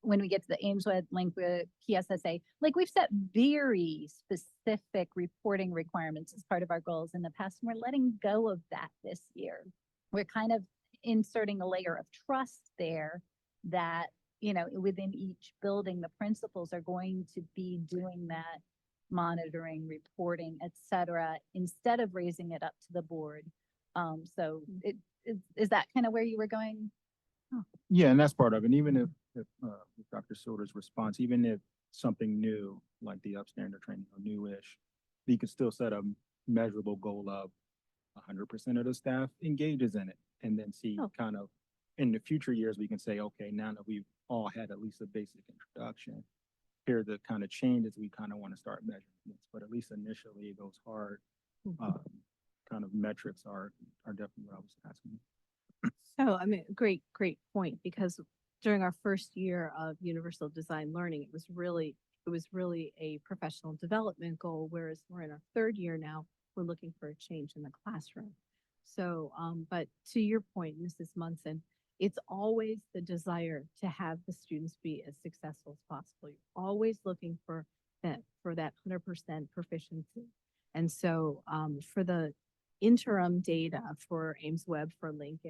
when we get to the Ameswood link with PSSA, like we've set very specific reporting requirements as part of our goals in the past, and we're letting go of that this year. We're kind of inserting a layer of trust there that, within each building, the principals are going to be doing that monitoring, reporting, et cetera, instead of raising it up to the board. So is that kind of where you were going? Yeah, and that's part of it. And even if with Dr. Soder's response, even if something new, like the upstander training or newish, you can still set a measurable goal of 100% of the staff engages in it, and then see kind of in the future years, we can say, okay, now that we've all had at least a basic introduction, here are the kind of changes we kind of want to start measuring against. But at least initially, those hard kind of metrics are definitely what I was asking. So, I mean, great point, because during our first year of universal design learning, it was really a professional development goal, whereas we're in our third year now, we're looking for a change in the classroom. So, but to your point, Mrs. Munson, it's always the desire to have the students be as successful as possible. You're always looking for that 100% proficiency. And so, for the interim data for Ames Web for Linked,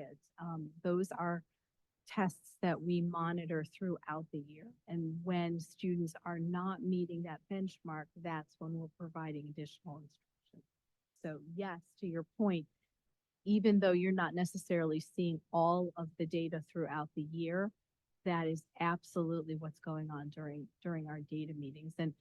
those are tests that we monitor throughout the year. And when students are not meeting that benchmark, that's when we're providing additional instruction. So yes, to your point, even though you're not necessarily seeing all of the data throughout the year, that is absolutely what's going on during our data meetings. And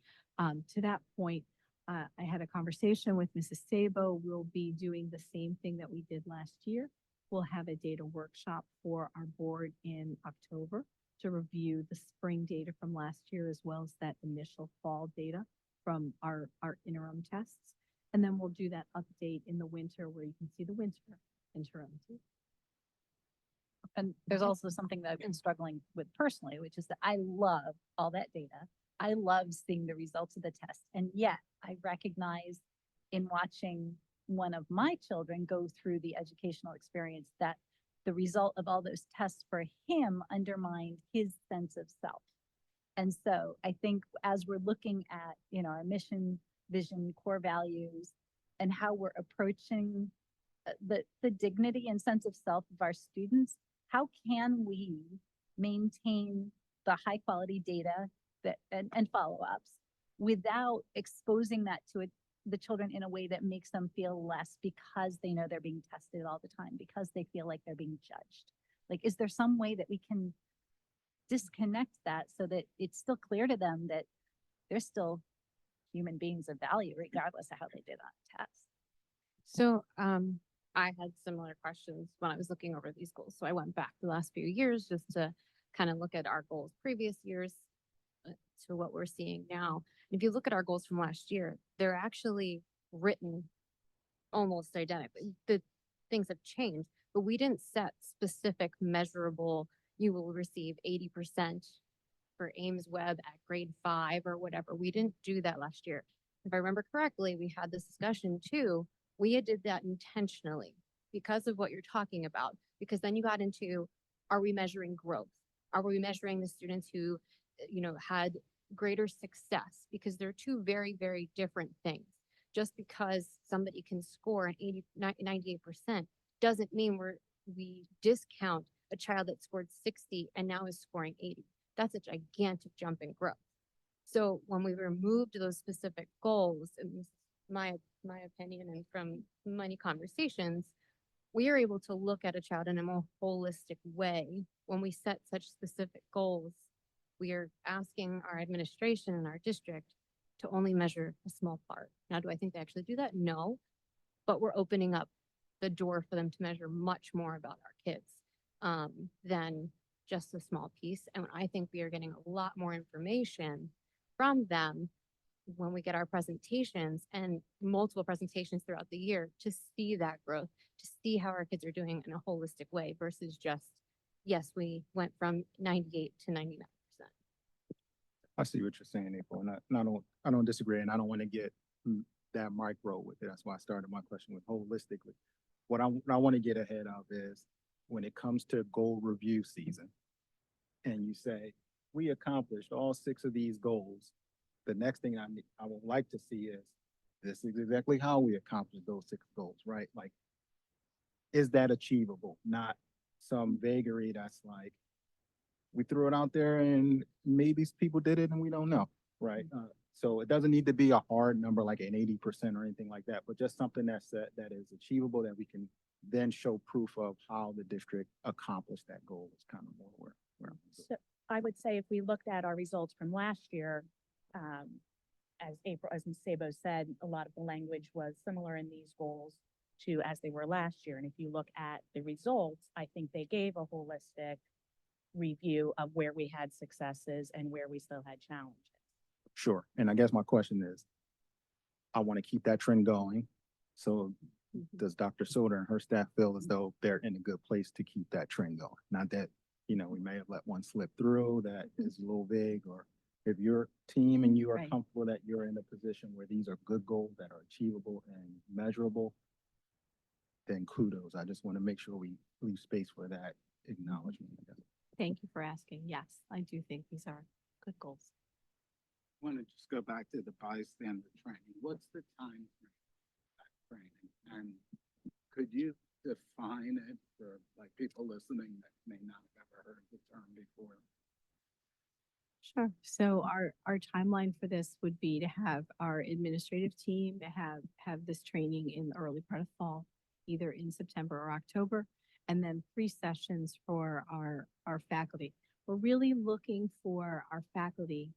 to that point, I had a conversation with Mrs. Sabo. We'll be doing the same thing that we did last year. We'll have a data workshop for our board in October to review the spring data from last year, as well as that initial fall data from our interim tests. And then we'll do that update in the winter where you can see the winter interim too. And there's also something that I've been struggling with personally, which is that I love all that data. I love seeing the results of the test. And yet I recognize in watching one of my children go through the educational experience that the result of all those tests for him undermined his sense of self. And so I think as we're looking at, our mission, vision, core values, and how we're approaching the dignity and sense of self of our students, how can we maintain the high quality data and follow-ups without exposing that to the children in a way that makes them feel less because they know they're being tested all the time, because they feel like they're being judged? Like, is there some way that we can disconnect that so that it's still clear to them that they're still human beings of value, regardless of how they did on tests? So, I had similar questions when I was looking over these goals. So I went back the last few years just to kind of look at our goals previous years to what we're seeing now. If you look at our goals from last year, they're actually written almost identically. The things have changed, but we didn't set specific measurable, you will receive 80% for Ames Web at grade 5 or whatever. We didn't do that last year. If I remember correctly, we had this discussion too. We did that intentionally because of what you're talking about, because then you got into, are we measuring growth? Are we measuring the students who, had greater success? Because they're two very, very different things. Just because somebody can score an 98% doesn't mean we discount a child that scored 60 and now is scoring 80. That's a gigantic jump in growth. So when we removed those specific goals, and this is my opinion and from many conversations, we are able to look at a child in a more holistic way. When we set such specific goals, we are asking our administration and our district to only measure a small part. Now, do I think they actually do that? No, but we're opening up the door for them to measure much more about our kids than just a small piece. And I think we are getting a lot more information from them when we get our presentations and multiple presentations throughout the year to see that growth, to see how our kids are doing in a holistic way versus just, yes, we went from 98 to 99%. I see what you're saying, April, and I don't disagree, and I don't want to get that micro with it. That's why I started my question with holistically. What I want to get ahead of is when it comes to goal review season, and you say, we accomplished all 6 of these goals. The next thing I would like to see is, this is exactly how we accomplished those 6 goals, right? Like, is that achievable? Not some vagary that's like, we threw it out there and maybe people did it and we don't know, right? So it doesn't need to be a hard number like an 80% or anything like that, but just something that is achievable that we can then show proof of how the district accomplished that goal is kind of more where I'm going. So I would say if we looked at our results from last year, as Ms. Sabo said, a lot of the language was similar in these goals to as they were last year. And if you look at the results, I think they gave a holistic review of where we had successes and where we still had challenges. Sure. And I guess my question is, I want to keep that trend going. So does Dr. Soder and her staff feel as though they're in a good place to keep that trend going? Not that, you know, we may have let one slip through that is a little vague, or if your team and you are Right. comfortable that you're in a position where these are good goals that are achievable and measurable, then kudos. I just want to make sure we leave space for that acknowledgement. I guess. Thank you for asking. Yes, I do think these are good goals. Want to just go back to the bystander training. What's the time frame for that training? And could you define it for like people listening that may not have ever heard the term before? Sure. So our timeline for this would be to have our administrative team have this training in the early part of fall, either in September or October, and then 3 sessions for our faculty. We're really looking for our faculty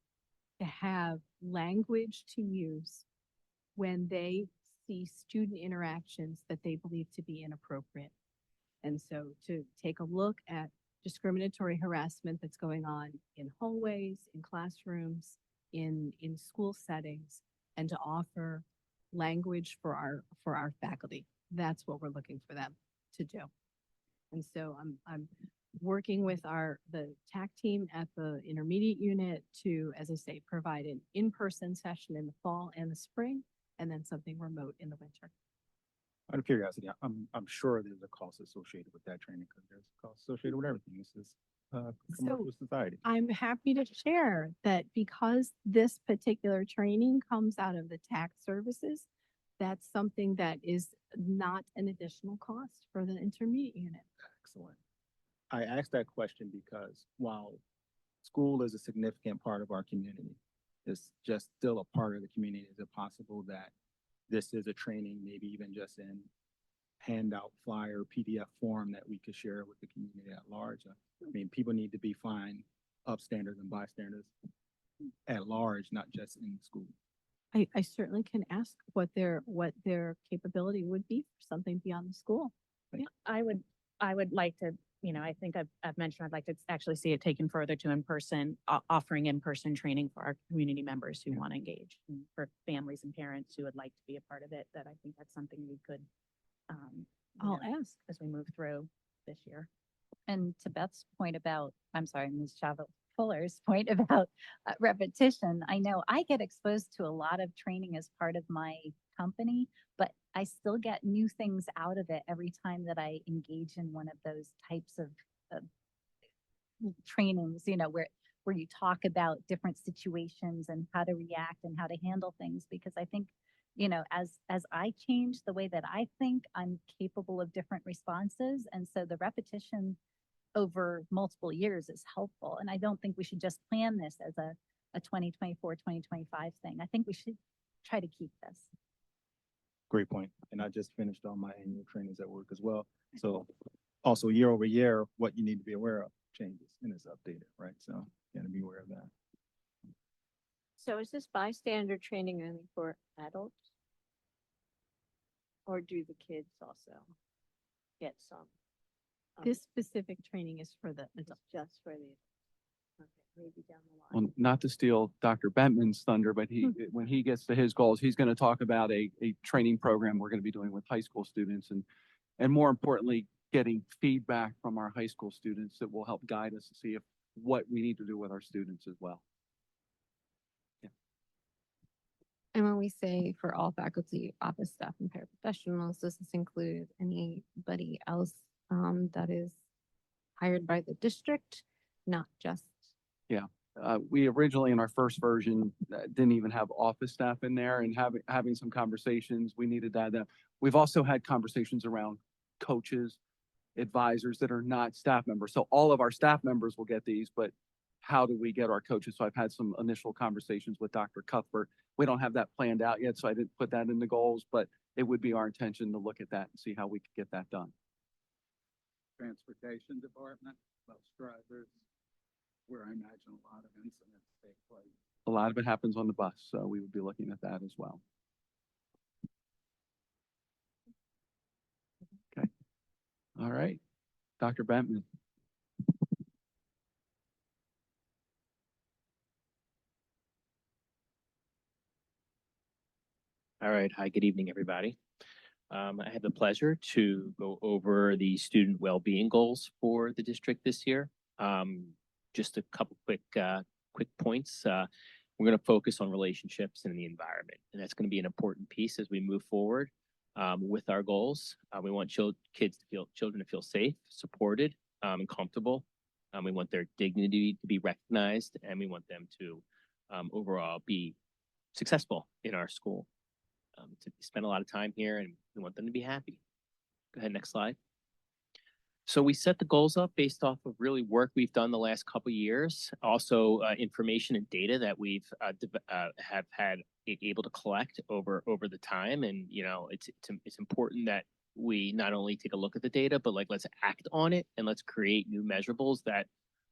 to have language to use when they see student interactions that they believe to be inappropriate. And so to take a look at discriminatory harassment that's going on in hallways, in classrooms, in school settings, and to offer language for our faculty. That's what we're looking for them to do. And so I'm working with the TAC team at the intermediate unit to, as I say, provide an in-person session in the fall and the spring, and then something remote in the winter. Out of curiosity, I'm sure there's a cost associated with that training because there's a cost associated with everything. This is commercial society. I'm happy to share that because this particular training comes out of the tax services, that's something that is not an additional cost for the intermediate unit. Excellent. I asked that question because while school is a significant part of our community, it's just still a part of the community. Is it possible that this is a training, maybe even just in handout flyer, PDF form that we could share with the community at large? I mean, people need to be fine upstanders and bystanders at large, not just in school. I certainly can ask what their capability would be for something beyond the school. I would like to, I think I've mentioned, I'd like to actually see it taken further to in-person, offering in-person training for our community members who want to engage, and for families and parents who would like to be a part of it, that I think that's something we could, I'll ask. as we move through this year. And to Beth's point about, I'm sorry, Ms. Chava Fuller's point about repetition, I know I get exposed to a lot of training as part of my company, but I still get new things out of it every time that I engage in one of those types of trainings, where you talk about different situations and how to react and how to handle things, because I think, as I change the way that I think, I'm capable of different responses. And so the repetition over multiple years is helpful. And I don't think we should just plan this as a 2024, 2025 thing. I think we should try to keep this. Great point. And I just finished all my annual trainings at work as well. So also year over year, what you need to be aware of changes and it's updated, right? So you gotta be aware of that. So is this bystander training only for adults? Or do the kids also get some? This specific training is for the adults. Just for the, okay, maybe down the Well, line. not to steal Dr. Bentman's thunder, but when he gets to his goals, he's going to talk about a training program we're going to be doing with high school students and more importantly, getting feedback from our high school students that will help guide us to see what we need to do with our students as well. And when we say for all faculty, office staff and paraprofessionals, does this include anybody else that is hired by the district, not just? We originally in our first version didn't even have office staff in there, and having some conversations, we needed that. We've also had conversations around coaches, advisors that are not staff members. So all of our staff members will get these, but how do we get our coaches? So I've had some initial conversations with Dr. Cuthbert. We don't have that planned out yet, so I didn't put that in the goals, but it would be our intention to look at that and see how we could get that done. Transportation department, bus drivers, where I imagine a lot of incidents take place. A lot of it happens on the bus, so we would be looking at that as well. Okay. All right. Dr. Bentman. All right. Hi, good evening, everybody. I have the pleasure to go over the student well-being goals for the district this year. Just a couple quick points. We're going to focus on relationships and the environment, and that's going to be an important piece as we move forward with our goals. We want children to feel safe, supported, and comfortable. We want their dignity to be recognized, and we want them to overall be successful in our school. To spend a lot of time here, and we want them to be happy. Go ahead, next slide. So we set the goals up based off of really work we've done the last couple of years, also information and data that we've have had able to collect over the time. And you know, it's important that we not only take a look at the data, but like let's act on it and let's create new measurables that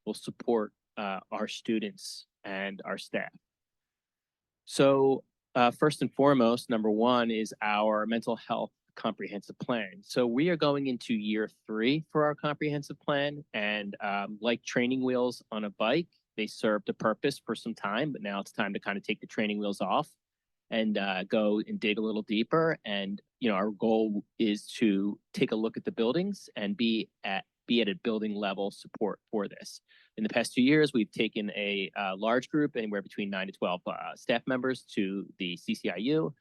will support our students and our staff. So first and foremost, number one is our mental health comprehensive plan. So we are going into year 3 for our comprehensive plan, and like training wheels on a bike, they served a purpose for some time, but now it's time to kind of take the training wheels off and go and dig a little deeper. And you know, our goal is to take a look at the buildings and be at a building level support for this. In the past 2 years, we've taken a large group, anywhere between 9 to 12 staff members, to the CCIU,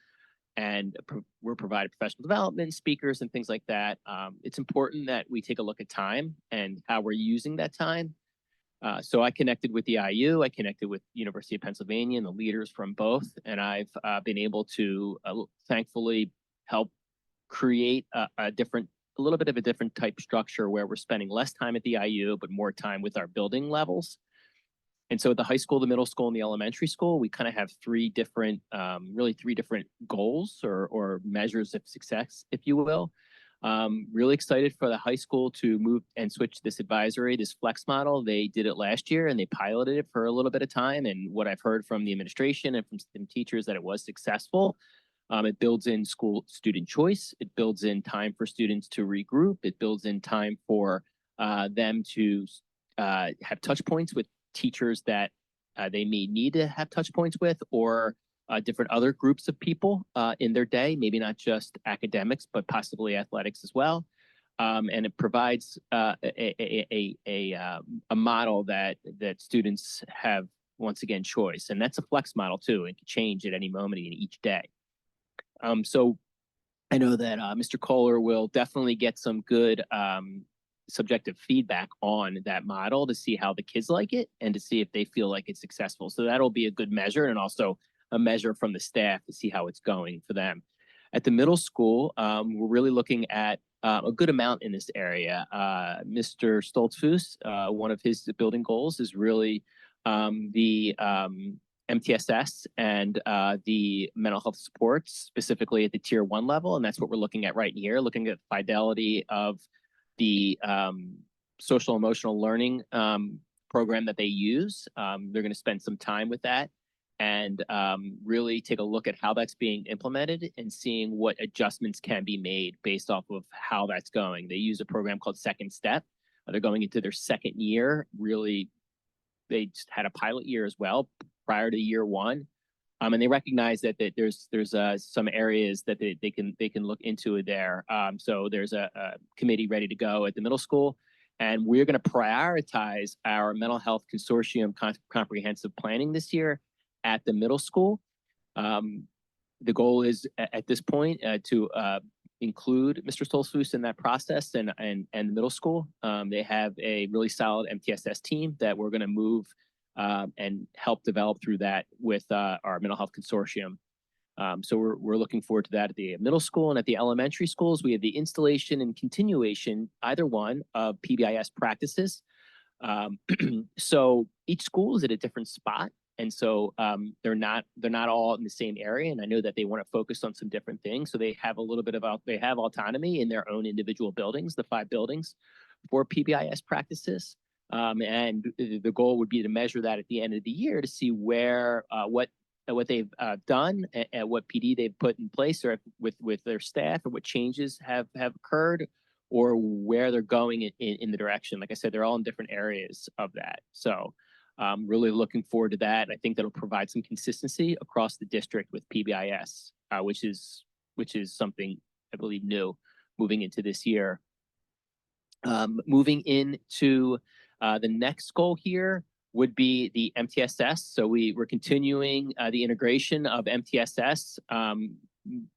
and we're providing professional development, speakers, and things like that. It's important that we take a look at time and how we're using that time. So I connected with the IU, I connected with University of Pennsylvania and the leaders from both, and I've been able to thankfully help create a little bit of a different type structure where we're spending less time at the IU, but more time with our building levels. And so at the high school, the middle school, and the elementary school, we kind of have three different goals or measures of success, if you will. Really excited for the high school to move and switch this flex model. They did it last year and they piloted it for a little bit of time. And what I've heard from the administration and from some teachers that it was successful. It builds in school student choice. It builds in time for students to regroup. It builds in time for them to have touch points with teachers that they may need to have touch points with, or different other groups of people in their day, maybe not just academics, but possibly athletics as well. And it provides a model that students have, once again, choice. And that's a flex model too. It can change at any moment in each day. So I know that Mr. Kohler will definitely get some good subjective feedback on that model to see how the kids like it and to see if they feel like it's successful. So that'll be a good measure, and also a measure from the staff to see how it's going for them. At the middle school, we're really looking at a good amount in this area. Mr. Stoltzfus, one of his building goals is really the MTSS and the mental health supports, specifically at the tier 1 level. And that's what we're looking at right here, looking at fidelity of the social emotional learning program that they use. They're going to spend some time with that and really take a look at how that's being implemented and seeing what adjustments can be made based off of how that's going. They use a program called Second Step. They're going into their second year. Really, they just had a pilot year as well prior to year 1. And they recognize that there's some areas that they can look into there. So there's a committee ready to go at the middle school, and we're going to prioritize our mental health consortium comprehensive planning this year at the middle school. The goal is at this point to include Mr. Stoltzfus in that process and the middle school. They have a really solid MTSS team that we're going to move and help develop through that with our mental health consortium. So we're looking forward to that at the middle school. And at the elementary schools, we have the installation and continuation, either one, of PBIS practices. So each school is at a different spot. And so they're not all in the same area. And I know that they want to focus on some different things. So they have they have autonomy in their own individual buildings, the 5 buildings, for PBIS practices. And the goal would be to measure that at the end of the year to see where what they've done and what PD they've put in place, or with their staff, or what changes have occurred, or where they're going in the direction. Like I said, they're all in different areas of that. So really looking forward to that. I think that'll provide some consistency across the district with PBIS, which is something I believe new moving into this year. Moving into The next goal here would be the MTSS. So we're continuing the integration of MTSS.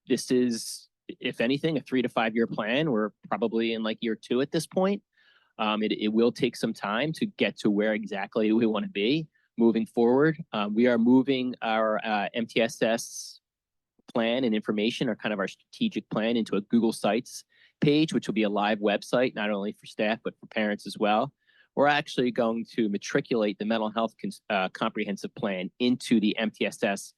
This is, if anything, a 3 to 5 year plan. We're probably in like year 2 at this point. It will take some time to get to where exactly we want to be moving forward. We are moving our MTSS plan and information, or kind of our strategic plan, into a Google Sites page, which will be a live website, not only for staff, but for parents as well. We're actually going to matriculate the mental health comprehensive plan into the MTSS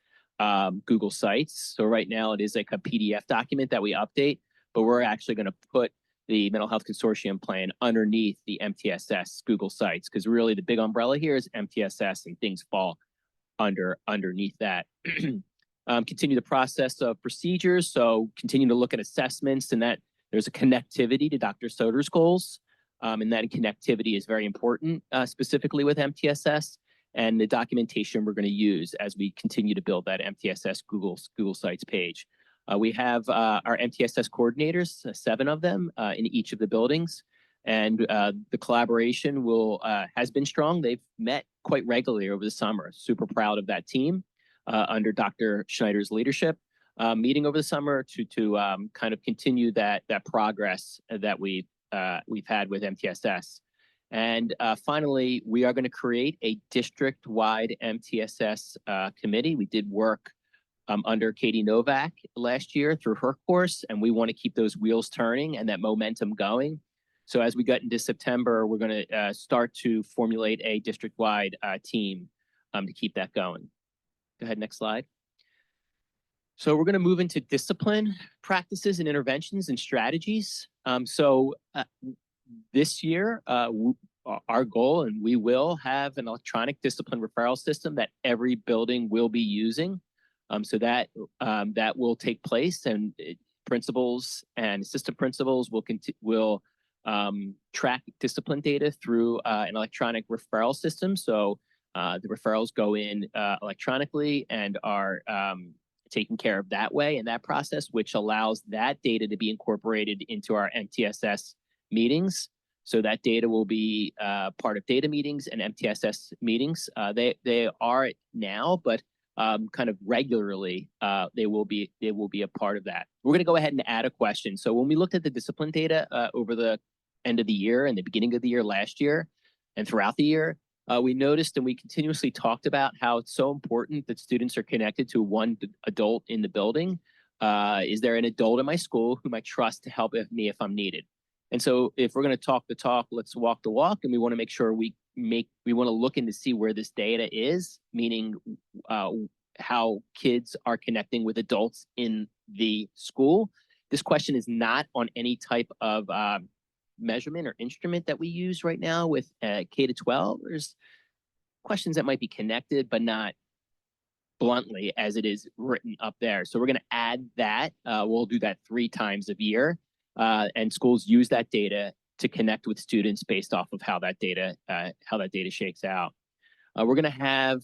Google Sites. So right now it is like a PDF document that we update, but we're actually going to put the Mental Health Consortium plan underneath the MTSS Google Sites, because really the big umbrella here is MTSS, and things fall underneath that. Continue the process of procedures. So continue to look at assessments, and that there's a connectivity to Dr. Soder's goals. And that connectivity is very important, specifically with MTSS, and the documentation we're going to use as we continue to build that MTSS Google Sites page. We have our MTSS coordinators, 7 of them in each of the buildings, and the collaboration has been strong. They've met quite regularly over the summer. Super proud of that team under Dr. Schneider's leadership, meeting over the summer to kind of continue that progress that we've had with MTSS. And finally, we are going to create a district-wide MTSS committee. We did work under Katie Novak last year through her course, and we want to keep those wheels turning and that momentum going. So as we get into September, we're going to start to formulate a district-wide team to keep that going. Go ahead, next slide. So we're going to move into discipline practices and interventions and strategies. This year, our goal, and we will have an electronic discipline referral system that every building will be using. So that will take place, and principals and assistant principals will track discipline data through an electronic referral system. So the referrals go in electronically and are taken care of that way in that process, which allows that data to be incorporated into our MTSS meetings. So that data will be part of data meetings and MTSS meetings. They are now, but kind of regularly, they will be a part of that. We're going to go ahead and add a question. So when we looked at the discipline data over the end of the year and the beginning of the year last year and throughout the year, we noticed, and we continuously talked about, how it's so important that students are connected to one adult in the building. Is there an adult in my school whom I trust to help me if I'm needed? And so if we're going to talk the talk, let's walk the walk. And we want to make sure we want to look in to see where this data is, meaning how kids are connecting with adults in the school. This question is not on any type of measurement or instrument that we use right now with K-12. There's questions that might be connected, but not bluntly as it is written up there. So we're going to add that. We'll do that 3 times a year. And schools use that data to connect with students based off of how that data shakes out. We're going to have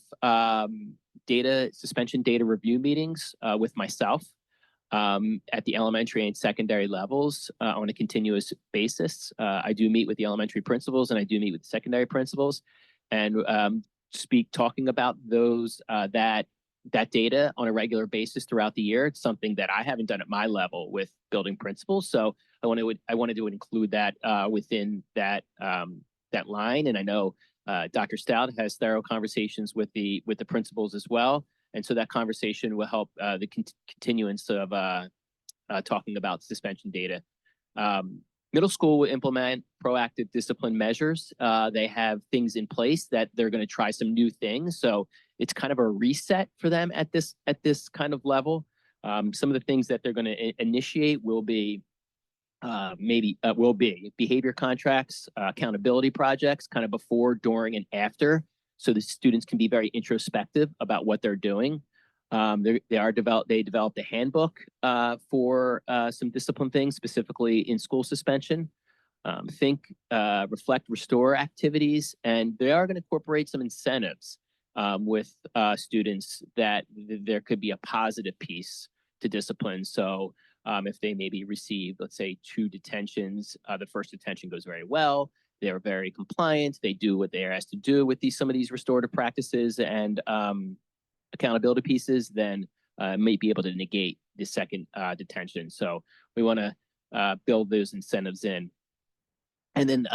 suspension data review meetings with myself at the elementary and secondary levels on a continuous basis. I do meet with the elementary principals and I do meet with the secondary principals, and talking about those that data on a regular basis throughout the year. It's something that I haven't done at my level with building principals. So I wanted to include that within that line. And I know Dr. Stout has thorough conversations with the principals as well. And so that conversation will help the continuance of talking about suspension data. Middle school will implement proactive discipline measures. They have things in place that they're going to try some new things. So it's kind of a reset for them at this kind of level. Some of the things that they're going to initiate will be behavior contracts, accountability projects, kind of before, during, and after, so the students can be very introspective about what they're doing. They developed a handbook for some discipline things, specifically in school suspension. Think, reflect, restore activities, and they are going to incorporate some incentives with students that there could be a positive piece to discipline. So if they maybe receive, let's say, 2 detentions, the first detention goes very well. they're very compliant. They do what they are asked to do with some of these restorative practices and accountability pieces, then may be able to negate the second detention. So we want to build those incentives in. And then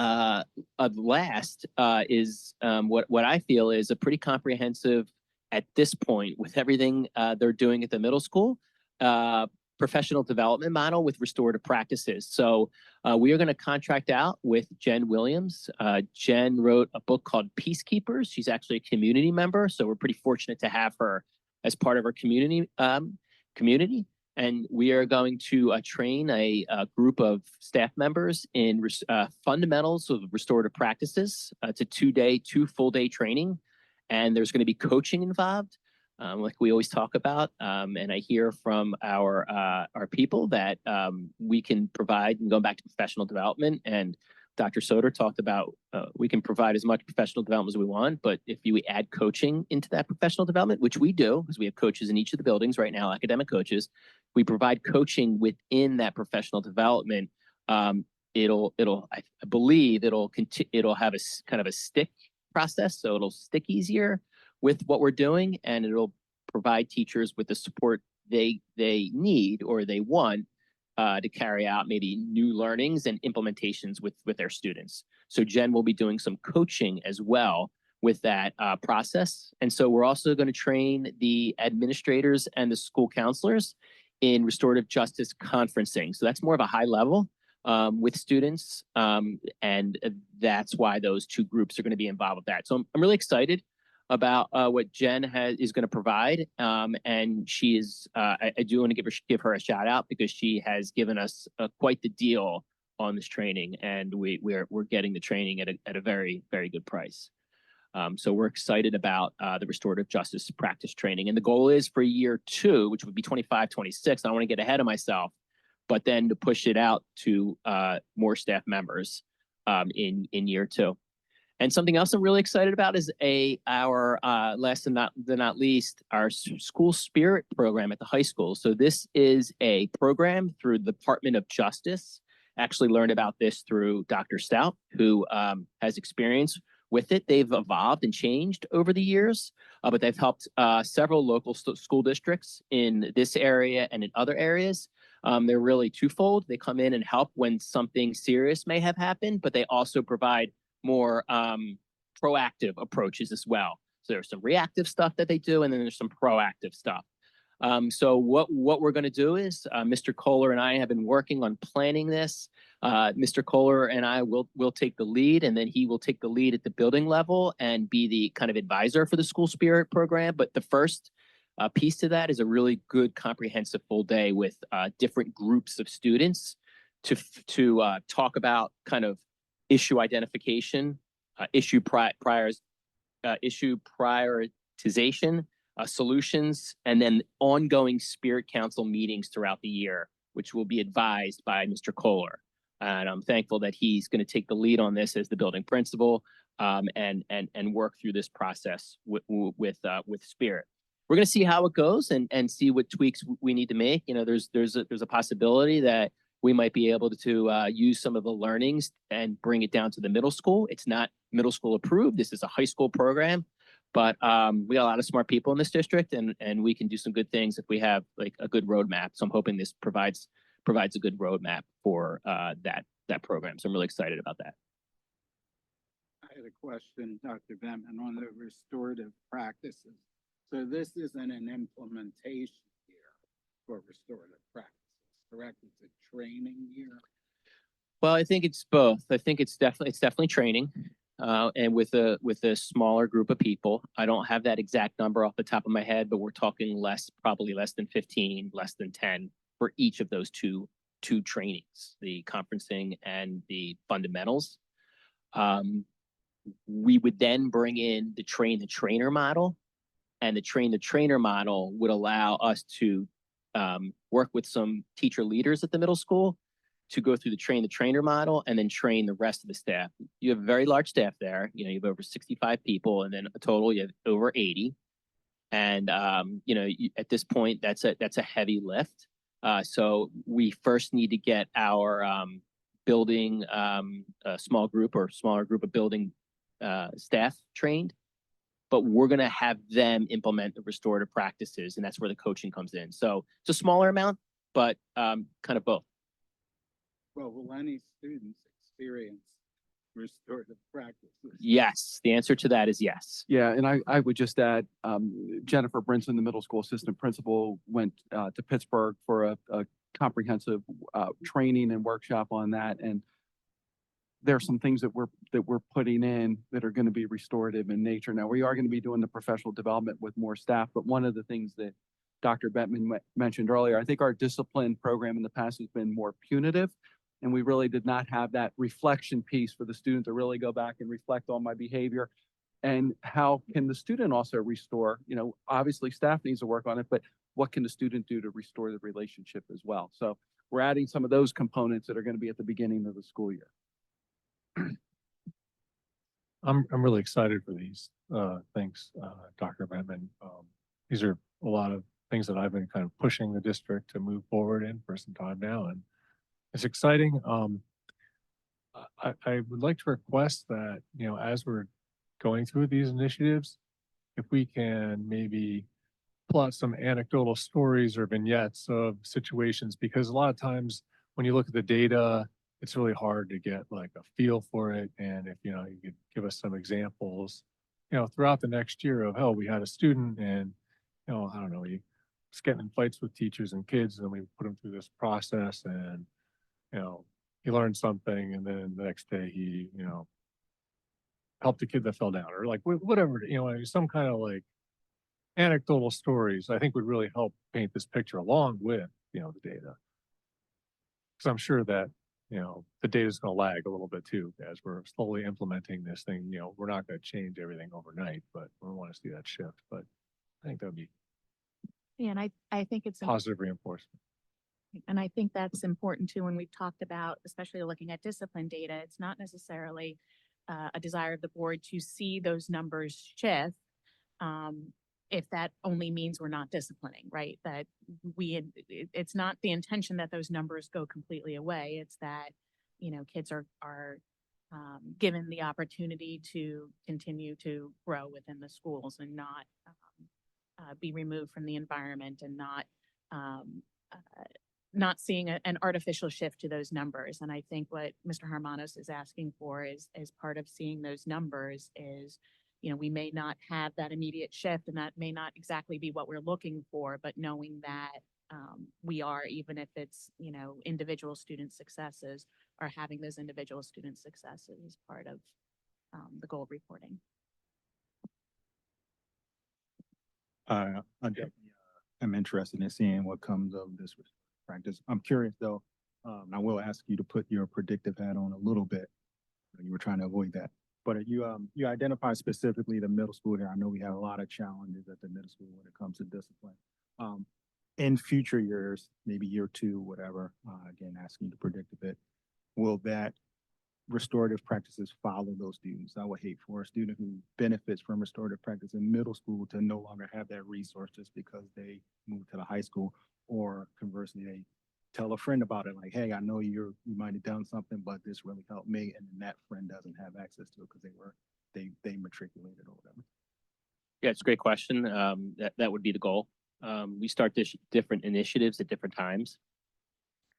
last is what I feel is a pretty comprehensive at this point with everything they're doing at the middle school, professional development model with restorative practices. So we are going to contract out with Jen Williams. Jen wrote a book called Peacekeepers. She's actually a community member, so we're pretty fortunate to have her as part of our community. And we are going to train a group of staff members in fundamentals of restorative practices. It's a 2 full day training, and there's going to be coaching involved, like we always talk about. And I hear from our people that we can provide, and going back to professional development, and Dr. Soder talked about we can provide as much professional development as we want, but if you add coaching into that professional development, which we do, because we have coaches in each of the buildings right now, academic coaches, we provide coaching within that professional development. I believe it'll have a kind of a stick process, so it'll stick easier with what we're doing, and it'll provide teachers with the support they need or they want to carry out maybe new learnings and implementations with their students. So Jen will be doing some coaching as well with that process. And so we're also going to train the administrators and the school counselors in restorative justice conferencing. So that's more of a high level with students. And that's why those two groups are going to be involved with that. So I'm really excited about what Jen is going to provide. And she is, I do want to give her a shout out because she has given us quite the deal on this training, and we're getting the training at a very, very good price. So we're excited about the restorative justice practice training. And the goal is for year 2, which would be 25, 26. I don't want to get ahead of myself, but then to push it out to more staff members in year 2. And something else I'm really excited about is our last and not least, our school spirit program at the high school. So this is a program through the Department of Justice. Actually learned about this through Dr. Stout, who has experience with it. They've evolved and changed over the years, but they've helped several local school districts in this area and in other areas. They're really twofold. They come in and help when something serious may have happened, but they also provide more proactive approaches as well. So there's some reactive stuff that they do, and then there's some proactive stuff. So what we're going to do is Mr. Kohler and I have been working on planning this. Mr. Kohler and I will take the lead, and then he will take the lead at the building level and be the kind of advisor for the school spirit program. But the first piece to that is a really good comprehensive full day with different groups of students to talk about kind of issue identification, issue prioritization, solutions, and then ongoing Spirit Council meetings throughout the year, which will be advised by Mr. Kohler. And I'm thankful that he's going to take the lead on this as the building principal and work through this process with Spirit. We're going to see how it goes and see what tweaks we need to make. You know, there's a possibility that we might be able to use some of the learnings and bring it down to the middle school. It's not middle school approved. This is a high school program, but we got a lot of smart people in this district, and we can do some good things if we have like a good roadmap. So I'm hoping this provides a good roadmap for that program. So I'm really excited about that. I had a question, Dr. Ventman, on the restorative practices. So this isn't an implementation year for restorative practices, correct? It's a training year. Well, I think it's both. I think it's definitely training, and with a smaller group of people. I don't have that exact number off the top of my head, but we're talking probably less than 15, less than 10 for each of those two trainings, the conferencing and the fundamentals. We would then bring in the train the trainer model, and the train the trainer model would allow us to work with some teacher leaders at the middle school to go through the train the trainer model and then train the rest of the staff. You have a very large staff there. You know, you have over 65 people, and then a total you have over 80. And you know, at this point, that's a heavy lift. So we first need to get our building, a small group or smaller group of building, staff trained. But we're gonna have them implement the restorative practices, and that's where the coaching comes in. So it's a smaller amount, but, kind of both. Well, will any students experience restorative practices? Yes, the answer to that is yes. Yeah, and I would just add, Jennifer Brinson, the middle school assistant principal, went to Pittsburgh for a comprehensive training and workshop on that. And there are some things that we're putting in that are going to be restorative in nature. Now, we are going to be doing the professional development with more staff, but one of the things that Dr. Bettman mentioned earlier, I think our discipline program in the past has been more punitive. And we really did not have that reflection piece for the student to really go back and reflect on my behavior. And how can the student also restore? You know, obviously staff needs to work on it, but what can the student do to restore the relationship as well? So we're adding some of those components that are going to be at the beginning of the school year. I'm really excited for these, things, Dr. Bettman. These are a lot of things that I've been kind of pushing the district to move forward in for some time now, and it's exciting. I would like to request that, you know, as we're going through these initiatives, if we can maybe plot some anecdotal stories or vignettes of situations, because a lot of times when you look at the data, it's really hard to get like a feel for it. And if, you know, you could give us some examples, you know, throughout the next year of, oh, we had a student and, you know, I don't know, he was getting in fights with teachers and kids, and then we put him through this process, and, you know, he learned something, and then the next day he, you know, helped a kid that fell down, or like whatever, you know, some kind of like anecdotal stories, I think would really help paint this picture along with, you know, the data. Because I'm sure that, you know, the data is going to lag a little bit too, as we're slowly implementing this thing. You know, we're not going to change everything overnight, but we want to see that shift. But I think that would be Yeah, and I think it's positive reinforcement. And I think that's important too, when we've talked about, especially looking at discipline data, it's not necessarily a desire of the board to see those numbers shift. If that only means we're not disciplining, right? That it's not the intention that those numbers go completely away. It's that, you know, kids are given the opportunity to continue to grow within the schools and not be removed from the environment, and not seeing an artificial shift to those numbers. And I think what Mr. Hermanos is asking for is, as part of seeing those numbers is, you know, we may not have that immediate shift, and that may not exactly be what we're looking for, but knowing that we are, even if it's, you know, individual student successes, are having those individual student successes as part of the goal reporting. I definitely am interested in seeing what comes of this practice. I'm curious though, I will ask you to put your predictive hat on a little bit. You were trying to avoid that. But you identify specifically the middle school here. I know we have a lot of challenges at the middle school when it comes to discipline. In future years, maybe year two, whatever, again, asking you to predict a bit, will that restorative practices follow those students? I would hate for a student who benefits from restorative practice in middle school to no longer have that resource just because they moved to the high school, or conversely, they tell a friend about it, like, hey, I know you might have done something, but this really helped me, and then that friend doesn't have access to it because they matriculated or whatever. Yeah, it's a great question. That would be the goal. We start different initiatives at different times.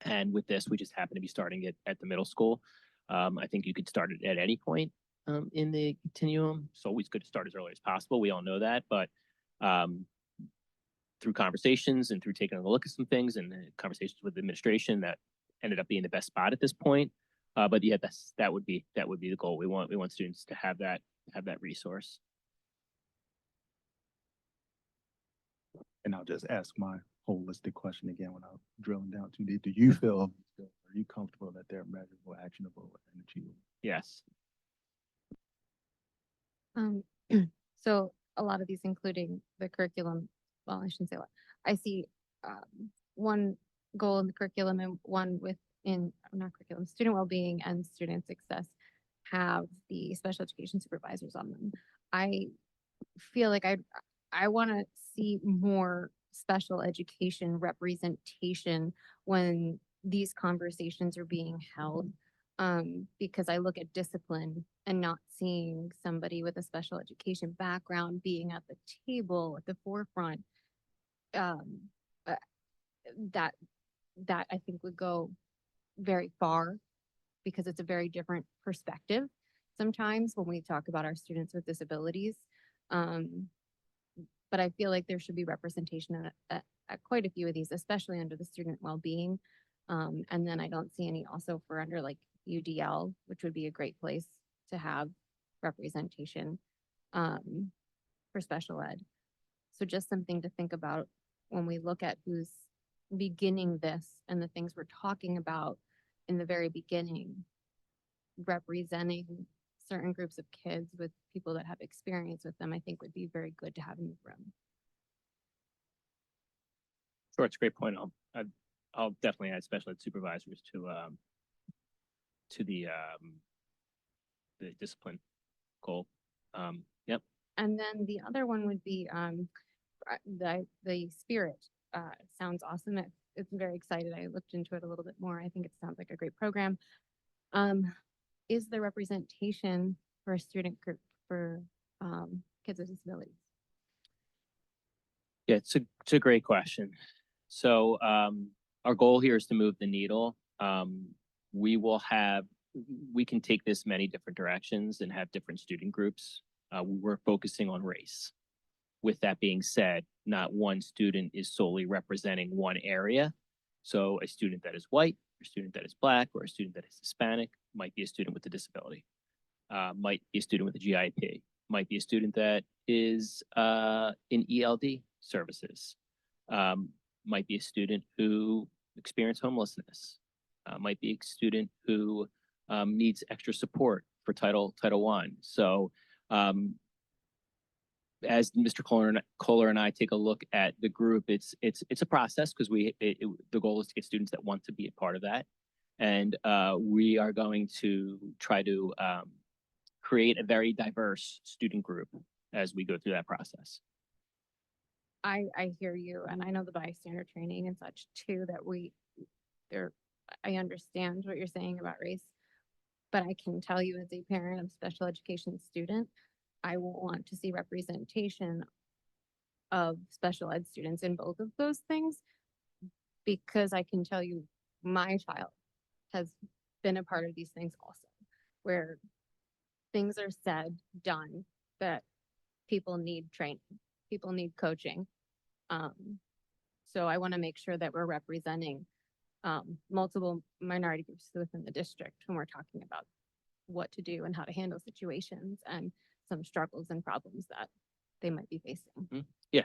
And with this, we just happen to be starting it at the middle school. I think you could start it at any point in the continuum. It's always good to start as early as possible. We all know that, but through conversations and through taking a look at some things and conversations with the administration, that ended up being the best spot at this point. But yeah, that would be the goal. We want students to have that resource. And I'll just ask my holistic question again when I'm drilling down too deep. Do you feel, are you comfortable that they're measurable, actionable, and achievable? Yes. So a lot of these, including the curriculum, well, I shouldn't say a lot. I see one goal in the curriculum and one within, not curriculum, student well-being and student success have the special education supervisors on them. I feel like I want to see more special education representation when these conversations are being held. Because I look at discipline and not seeing somebody with a special education background being at the table at the forefront. Um, uh, that, that I think would go very far because it's a very different perspective sometimes when we talk about our students with disabilities. But I feel like there should be representation at quite a few of these, especially under the student well-being. And then I don't see any also for under like UDL, which would be a great place to have representation for special ed. So just something to think about when we look at who's beginning this and the things we're talking about in the very beginning, representing certain groups of kids with people that have experience with them, I think would be very good to have in the room. Sure, it's a great point. I'll definitely add special ed supervisors to the discipline goal. Yep. And then the other one would be the spirit. Sounds awesome. It's very excited. I looked into it a little bit more. I think it sounds like a great program. Is there representation for a student group for kids with disabilities? Yeah, it's a great question. So our goal here is to move the needle. We can take this many different directions and have different student groups. We're focusing on race. With that being said, not one student is solely representing one area. So a student that is white, or a student that is Black, or a student that is Hispanic might be a student with a disability, might be a student with a GIP, might be a student that is in ELD services, might be a student who experienced homelessness, might be a student who needs extra support for Title I. So as Mr. Kohler and I take a look at the group, it's a process because the goal is to get students that want to be a part of that. And we are going to try to create a very diverse student group as we go through that process. I hear you, and I know the bystander training and such too, I understand what you're saying about race, but I can tell you as a parent of special education student, I will want to see representation of special ed students in both of those things, because I can tell you my child has been a part of these things also, where things are said, done, that people need training, people need coaching. So I want to make sure that we're representing multiple minority groups within the district when we're talking about what to do and how to handle situations and some struggles and problems that they might be facing. Yeah,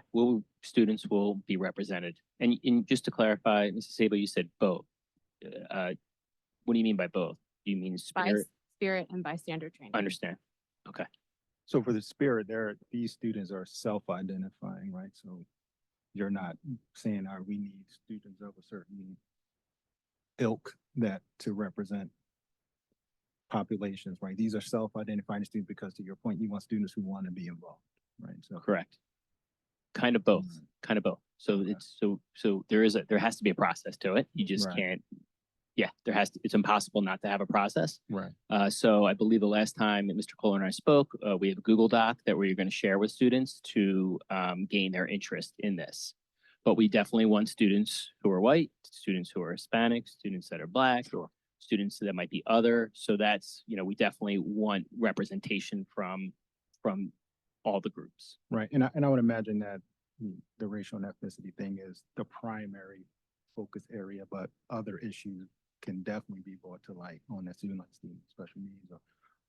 students will be represented. And just to clarify, Mrs. Sabo, you said both. What do you mean by both? Do you mean spirit? Spirit and bystander training. I understand. Okay. So for the spirit, these students are self-identifying, right? So you're not saying, we need students of a certain ilk to represent populations, right? These are self-identifying students because, to your point, you want students who want to be involved, right? So Correct. Kind of both. Kind of both. So Okay. so there has to be a process to it. You just Right. can't. Yeah, it's impossible not to have a process. right. So I believe the last time that Mr. Kohler and I spoke, we have a Google Doc that we're going to share with students to gain their interest in this. But we definitely want students who are white, students who are Hispanic, students that are Black, or students that might be other. So that's, we definitely want representation from all the groups. Right, and I would imagine that the racial and ethnicity thing is the primary focus area, but other issues can definitely be brought to light on that student, like student special needs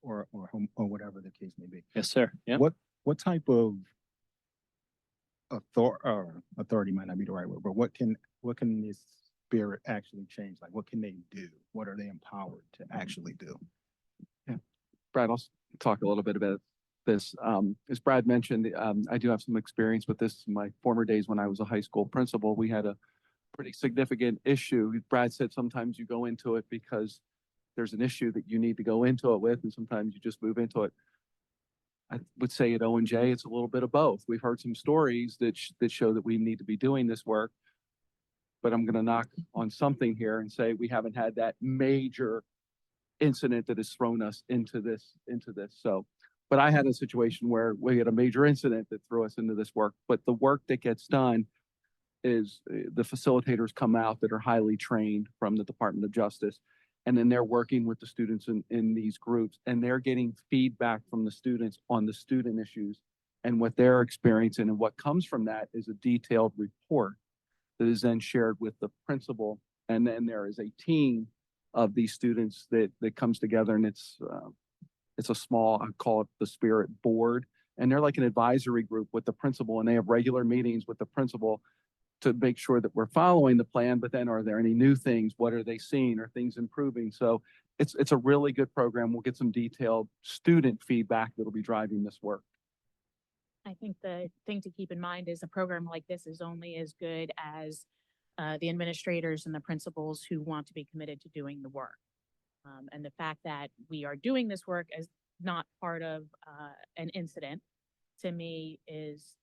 or whatever the case may be. Yes, sir. Yeah. What type of authority might not be the right word, but what can this spirit actually change? Like, what can they do? What are they empowered to actually do? Brad, I'll talk a little bit about this. As Brad mentioned, I do have some experience with this in my former days when I was a high school principal. We had a pretty significant issue. Brad said sometimes you go into it because there's an issue that you need to go into it with, and sometimes you just move into it. I would say at O&J, it's a little bit of both. We've heard some stories that show that we need to be doing this work, but I'm going to knock on something here and say we haven't had that major incident that has thrown us into this. So, but I had a situation where we had a major incident that threw us into this work, but the work that gets done is the facilitators come out that are highly trained from the Department of Justice. And then they're working with the students in these groups, and they're getting feedback from the students on the student issues and what they're experiencing. And what comes from that is a detailed report that is then shared with the principal. And then there is a team of these students that comes together, and it's a small, I call it the Spirit Board. And they're like an advisory group with the principal, and they have regular meetings with the principal to make sure that we're following the plan, but then are there any new things? What are they seeing? Are things improving? So it's a really good program. We'll get some detailed student feedback that'll be driving this work. I think the thing to keep in mind is a program like this is only as good as the administrators and the principals who want to be committed to doing the work. And the fact that we are doing this work as not part of an incident, to me, is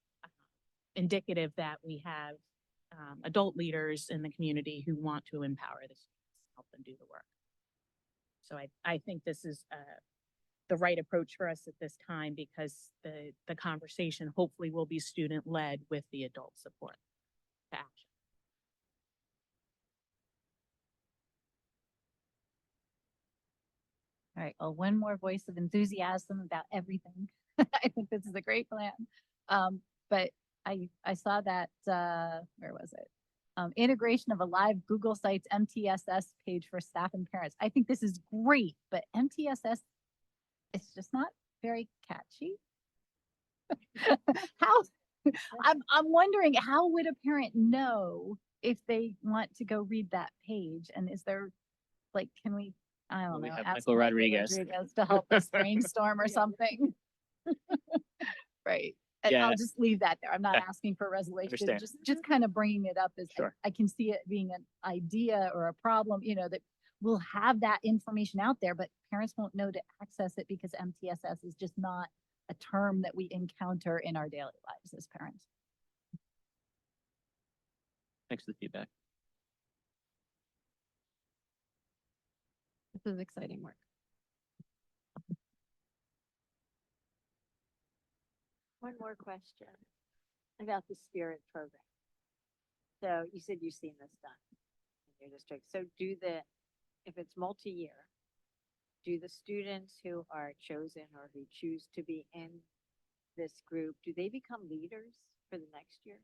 indicative that we have adult leaders in the community who want to empower the students, help them do the work. So I think this is the right approach for us at this time, because the conversation hopefully will be student-led with the adult support to action. All right, well, one more voice of enthusiasm about everything. I think this is a great plan. But I saw that, where was it? Integration of a live Google Sites MTSS page for staff and parents. I think this is great, but MTSS, it's just not very catchy. How, I'm wondering, how would a parent know if they want to go read that page? And is there, like, can we, I don't We know, have ask Michael Rodriguez. to help us brainstorm or something? Right. And Yeah. I'll just leave that there. I'm not Yeah. asking for a resolution, Understand. just kind of bringing it up as Sure. I can see it being an idea or a problem, that we'll have that information out there, but parents won't know to access it because MTSS is just not a term that we encounter in our daily lives as parents. Thanks for the feedback. This is exciting work. One more question about the Spirit program. So you said you've seen this done in your district. So if it's multi-year, do the students who are chosen or who choose to be in this group, do they become leaders for the next year?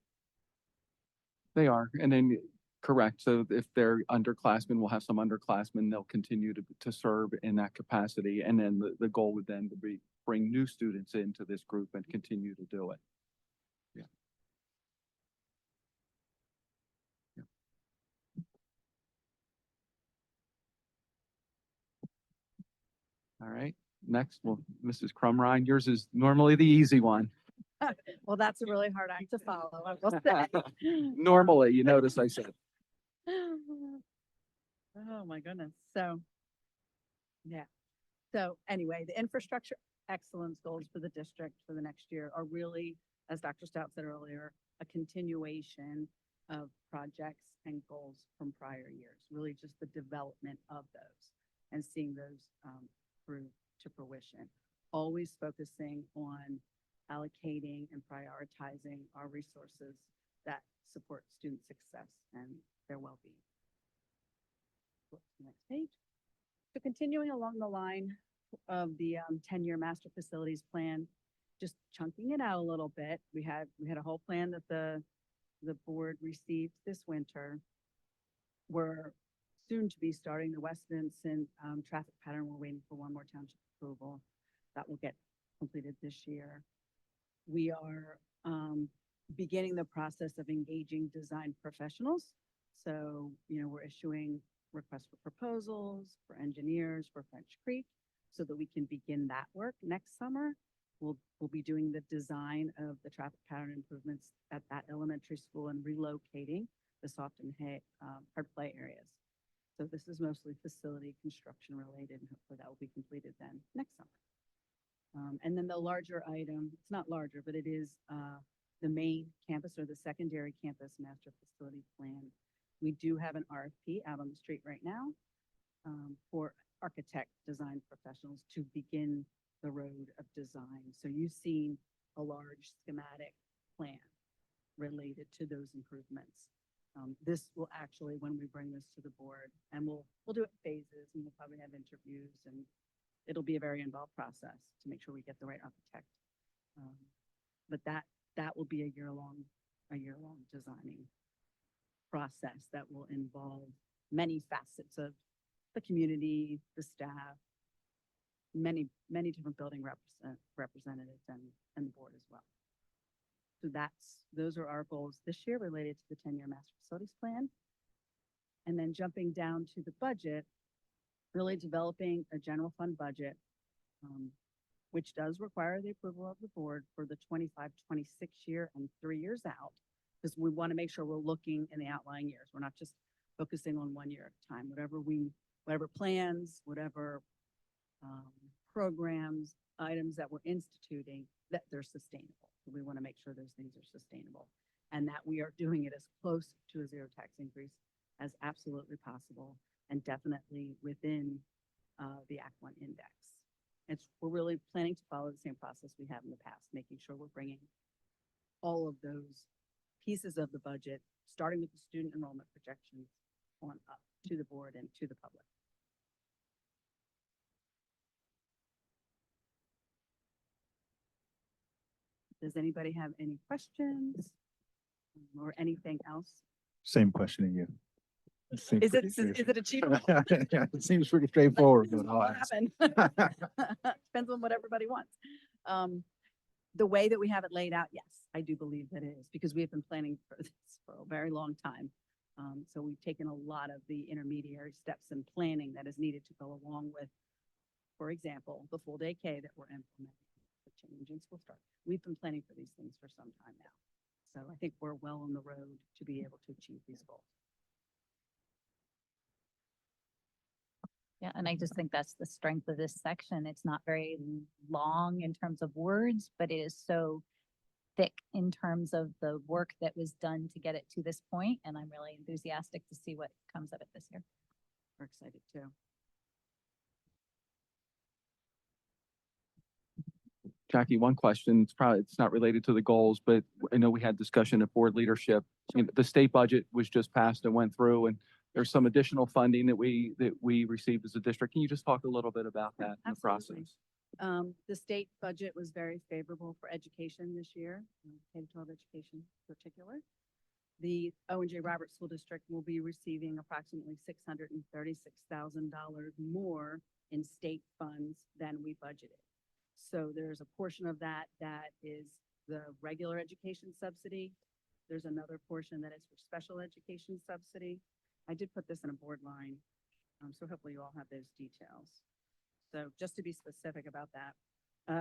They are, and then, correct. So if they're underclassmen, we'll have some underclassmen. They'll continue to serve in that capacity. And then the goal would then be bring new students into this group and continue to do it. Yeah. Yeah. All right, next, well, Mrs. Crumrine, yours is normally the easy one. Well, that's a really hard act to follow, I will say. Normally, you notice I said, Oh, my goodness. So, yeah. So anyway, the infrastructure excellence goals for the district for the next year are really, as Dr. Stout said earlier, a continuation of projects and goals from prior years, really just the development of those and seeing those through to fruition. Always focusing on allocating and prioritizing our resources that support student success and their well-being. Flip to the next page. So continuing along the line of the 10-year master facilities plan, just chunking it out a little bit. We had a whole plan that the board received this winter. We're soon to be starting the West Vincent traffic pattern. We're waiting for one more township approval. That will get completed this year. We are beginning the process of engaging design professionals. So, we're issuing requests for proposals for engineers for French Creek so that we can begin that work next summer. We'll be doing the design of the traffic pattern improvements at that elementary school and relocating the soft and hard play areas. So this is mostly facility construction related, and hopefully that will be completed then next summer. And then the larger item, it's not larger, but it is the main campus or the secondary campus master facility plan. We do have an RFP out on the street right now for architecture. architect design professionals to begin the road of design. So you've seen a large schematic plan related to those improvements. This will actually, when we bring this to the board, and we'll do it in phases, and we'll probably have interviews, and it'll be a very involved process to make sure we get the right architect. But that will be a year-long designing process that will involve many facets of the community, the staff, many different building representatives and the board as well. So those are our goals this year related to the 10-year master facilities plan. And then jumping down to the budget, really developing a general fund budget, which does require the approval of the board for the 25-26 year and 3 years out, because we want to make sure we're looking in the outlying years. We're not just focusing on 1 year at a time. Whatever plans, whatever programs, items that we're instituting, that they're sustainable. So we want to make sure those things are sustainable and that we are doing it as close to a zero tax increase as absolutely possible, and definitely within the Act 1 index. We're really planning to follow the same process we have in the past, making sure we're bringing all of those pieces of the budget, starting with the student enrollment projections, on up to the board and to the public. Does anybody have any questions or anything else? Same question to you. Is it achievable? It seems pretty straightforward, but I'll What ask. happened? Depends on what everybody wants. The way that we have it laid out, yes, I do believe that it is, because we have been planning for this for a very long time. So we've taken a lot of the intermediary steps and planning that is needed to go along with, for example, the full day K that we're implementing, the change in school start. We've been planning for these things for some time now. So I think we're well on the road to be able to achieve these goals. Yeah, and I just think that's the strength of this section. It's not very long in terms of words, but it is so thick in terms of the work that was done to get it to this point, and I'm really enthusiastic to see what comes of it this year. We're excited too. Jackie, one question, it's not related to the goals, but I know we had discussion of board leadership. You know, the state budget was just passed and went through, and there's some additional funding that we received as a district. Can you just talk a little bit about that in the Absolutely. process? The state budget was very favorable for education this year, K-12 education in particular. The Owen J. Roberts School District will be receiving approximately $636,000 more in state funds than we budgeted. So there's a portion of that is the regular education subsidy. There's another portion that is for special education subsidy. I did put this in a board line, so hopefully you all have those details. So just to be specific about that,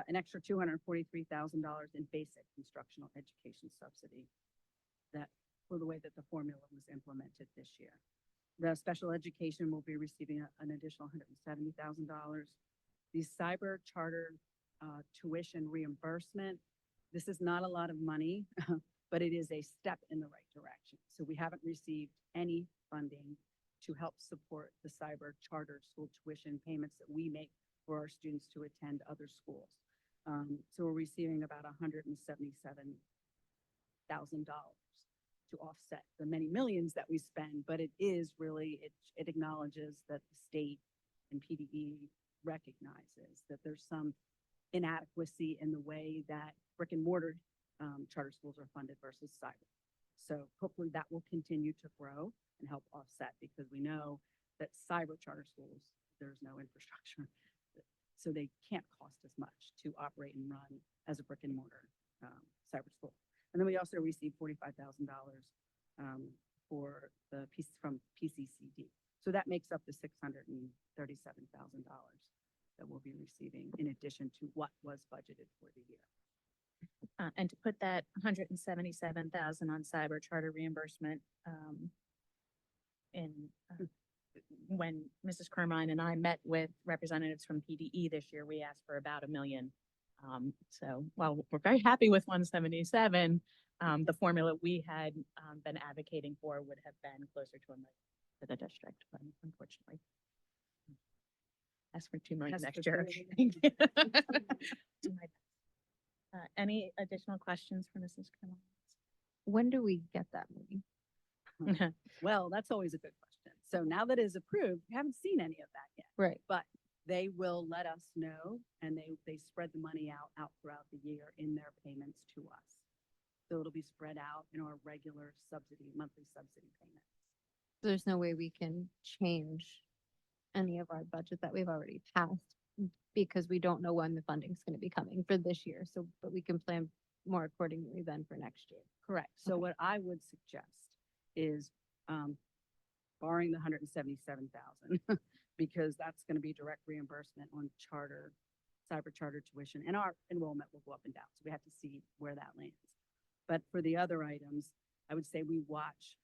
an extra $243,000 in basic instructional education subsidy, that for the way that the formula was implemented this year. The special education will be receiving an additional $170,000. The cyber charter tuition reimbursement, this is not a lot of money, but it is a step in the right direction. So we haven't received any funding to help support the cyber charter school tuition payments that we make for our students to attend other schools. So we're receiving about $177,000 to offset the many millions that we spend, but it is really, it acknowledges that the state and PDE recognizes that there's some inadequacy in the way that brick and mortar charter schools are funded versus cyber. So hopefully that will continue to grow and help offset, because we know that cyber charter schools, there's no infrastructure. So they can't cost as much to operate and run as a brick and mortar cyber school. And then we also received $45,000 for the piece from PCCD. So that makes up the $637,000 that we'll be receiving in addition to what was budgeted for the year. And to put that 177,000 on cyber charter reimbursement, when Mrs. Carmine and I met with representatives from PDE this year, we asked for about $1 million. So while we're very happy with 177, the formula we had been advocating for would have been closer to $1 million for the district, but unfortunately. Ask for 2 million Ask next for year. 2 Thank you. Do my best. Any additional questions for Mrs. When do we get that money? Kermit? Well, that's always a good question. So now that it's approved, we haven't seen any of that yet, Right. but they will let us know and they spread the money out throughout the year in their payments to us. So it'll be spread out in our regular subsidy, monthly subsidy payments. There's no way we can change any of our budget that we've already passed because we don't know when the funding's gonna be coming for this year. So, but we can plan more accordingly then for next year. Correct. So Okay. what I would suggest is, barring the 177,000, because that's gonna be direct reimbursement on charter, cyber charter tuition, and our enrollment will go up and down. So we have to see where that lands. But for the other items, I would say we watch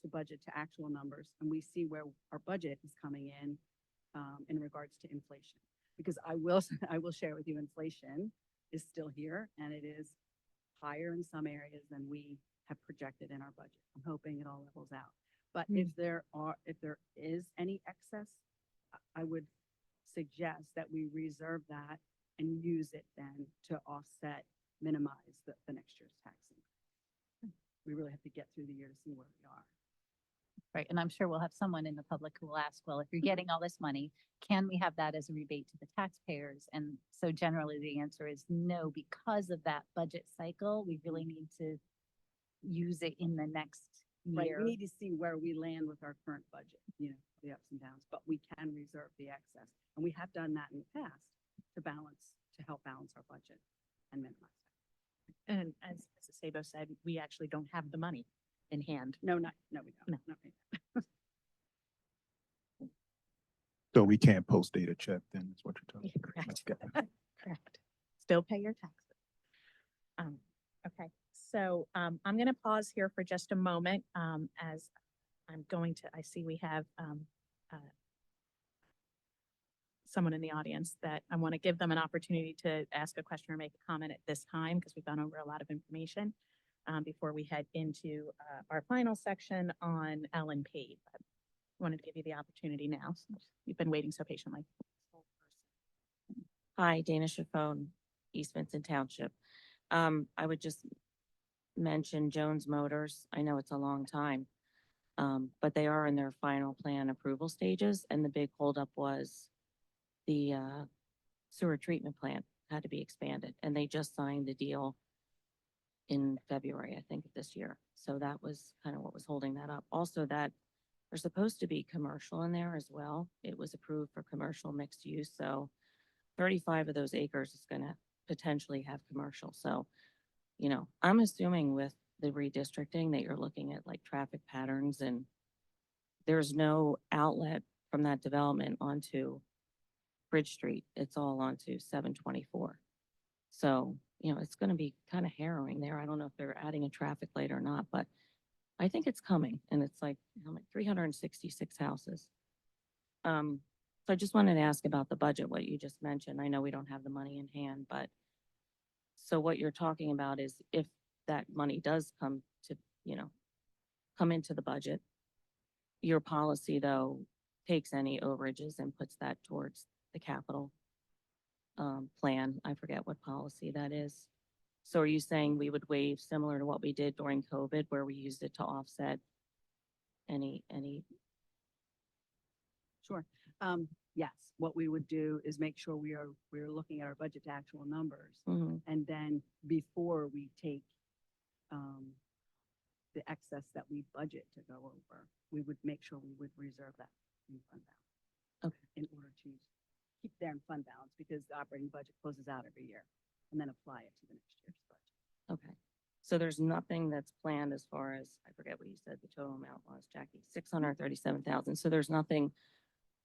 the budget to actual numbers and we see where our budget is coming in regards to inflation. Because I will share with you, inflation is still here and it is higher in some areas than we have projected in our budget. I'm hoping it all levels out. But if there is any excess, I would suggest that we reserve that and use it then to offset, minimize the next year's tax increase. We really have to get through the year to see where we are. Right, and I'm sure we'll have someone in the public who will ask, well, if you're getting all this money, can we have that as a rebate to the taxpayers? And so generally the answer is no, because of that budget cycle, we really need to use it in the next Right, year. we need to see where we land with our current budget, you know, the ups and downs, but we can reserve the excess. And we have done that in the past to help balance our budget and minimize that. And as Mrs. Sabo said, we actually don't have the money in hand. No, we don't. No. Not right now. So we can't post date a check then, is what you're telling Yeah, me? correct. Okay. Correct. Still pay your taxes. Okay, so, I'm gonna pause here for just a moment, as I see we have, someone in the audience that I want to give them an opportunity to ask a question or make a comment at this time, because we've gone over a lot of information, before we head into, our final section on LNP. But I wanted to give you the opportunity now, since you've been waiting so patiently. Hi, Dana Chaffone, East Vincent Township. I would just mention Jones Motors. I know it's a long time. But they are in their final plan approval stages and the big holdup was the sewer treatment plant had to be expanded and they just signed the deal in February, I think, of this year. So that was kind of what was holding that up. Also, that there's supposed to be commercial in there as well. It was approved for commercial mixed use, so 35 of those acres is gonna potentially have commercial. So, you know, I'm assuming with the redistricting that you're looking at like traffic patterns and there's no outlet from that development onto Bridge Street. It's all onto 724. So, you know, it's gonna be kind of harrowing there. I don't know if they're adding a traffic light or not, but I think it's coming and it's like, how many, 366 houses. So I just wanted to ask about the budget, what you just mentioned. I know we don't have the money in hand, but so what you're talking about is if that money does come to, you know, come into the budget, your policy though takes any overages and puts that towards the capital plan. I forget what policy that is. So are you saying we would waive similar to what we did during COVID where we used it to offset any? Sure. Yes, what we would do is make sure we're looking at our budget to actual numbers. Mhm. And then before we take, the excess that we budget to go over, we would make sure we would reserve that in fund balance. Okay. In order to keep there in fund balance because the operating budget closes out every year and then apply it to the next year's budget. Okay. So there's nothing that's planned as far as, I forget what you said the total amount was, Jackie, 637,000. So there's nothing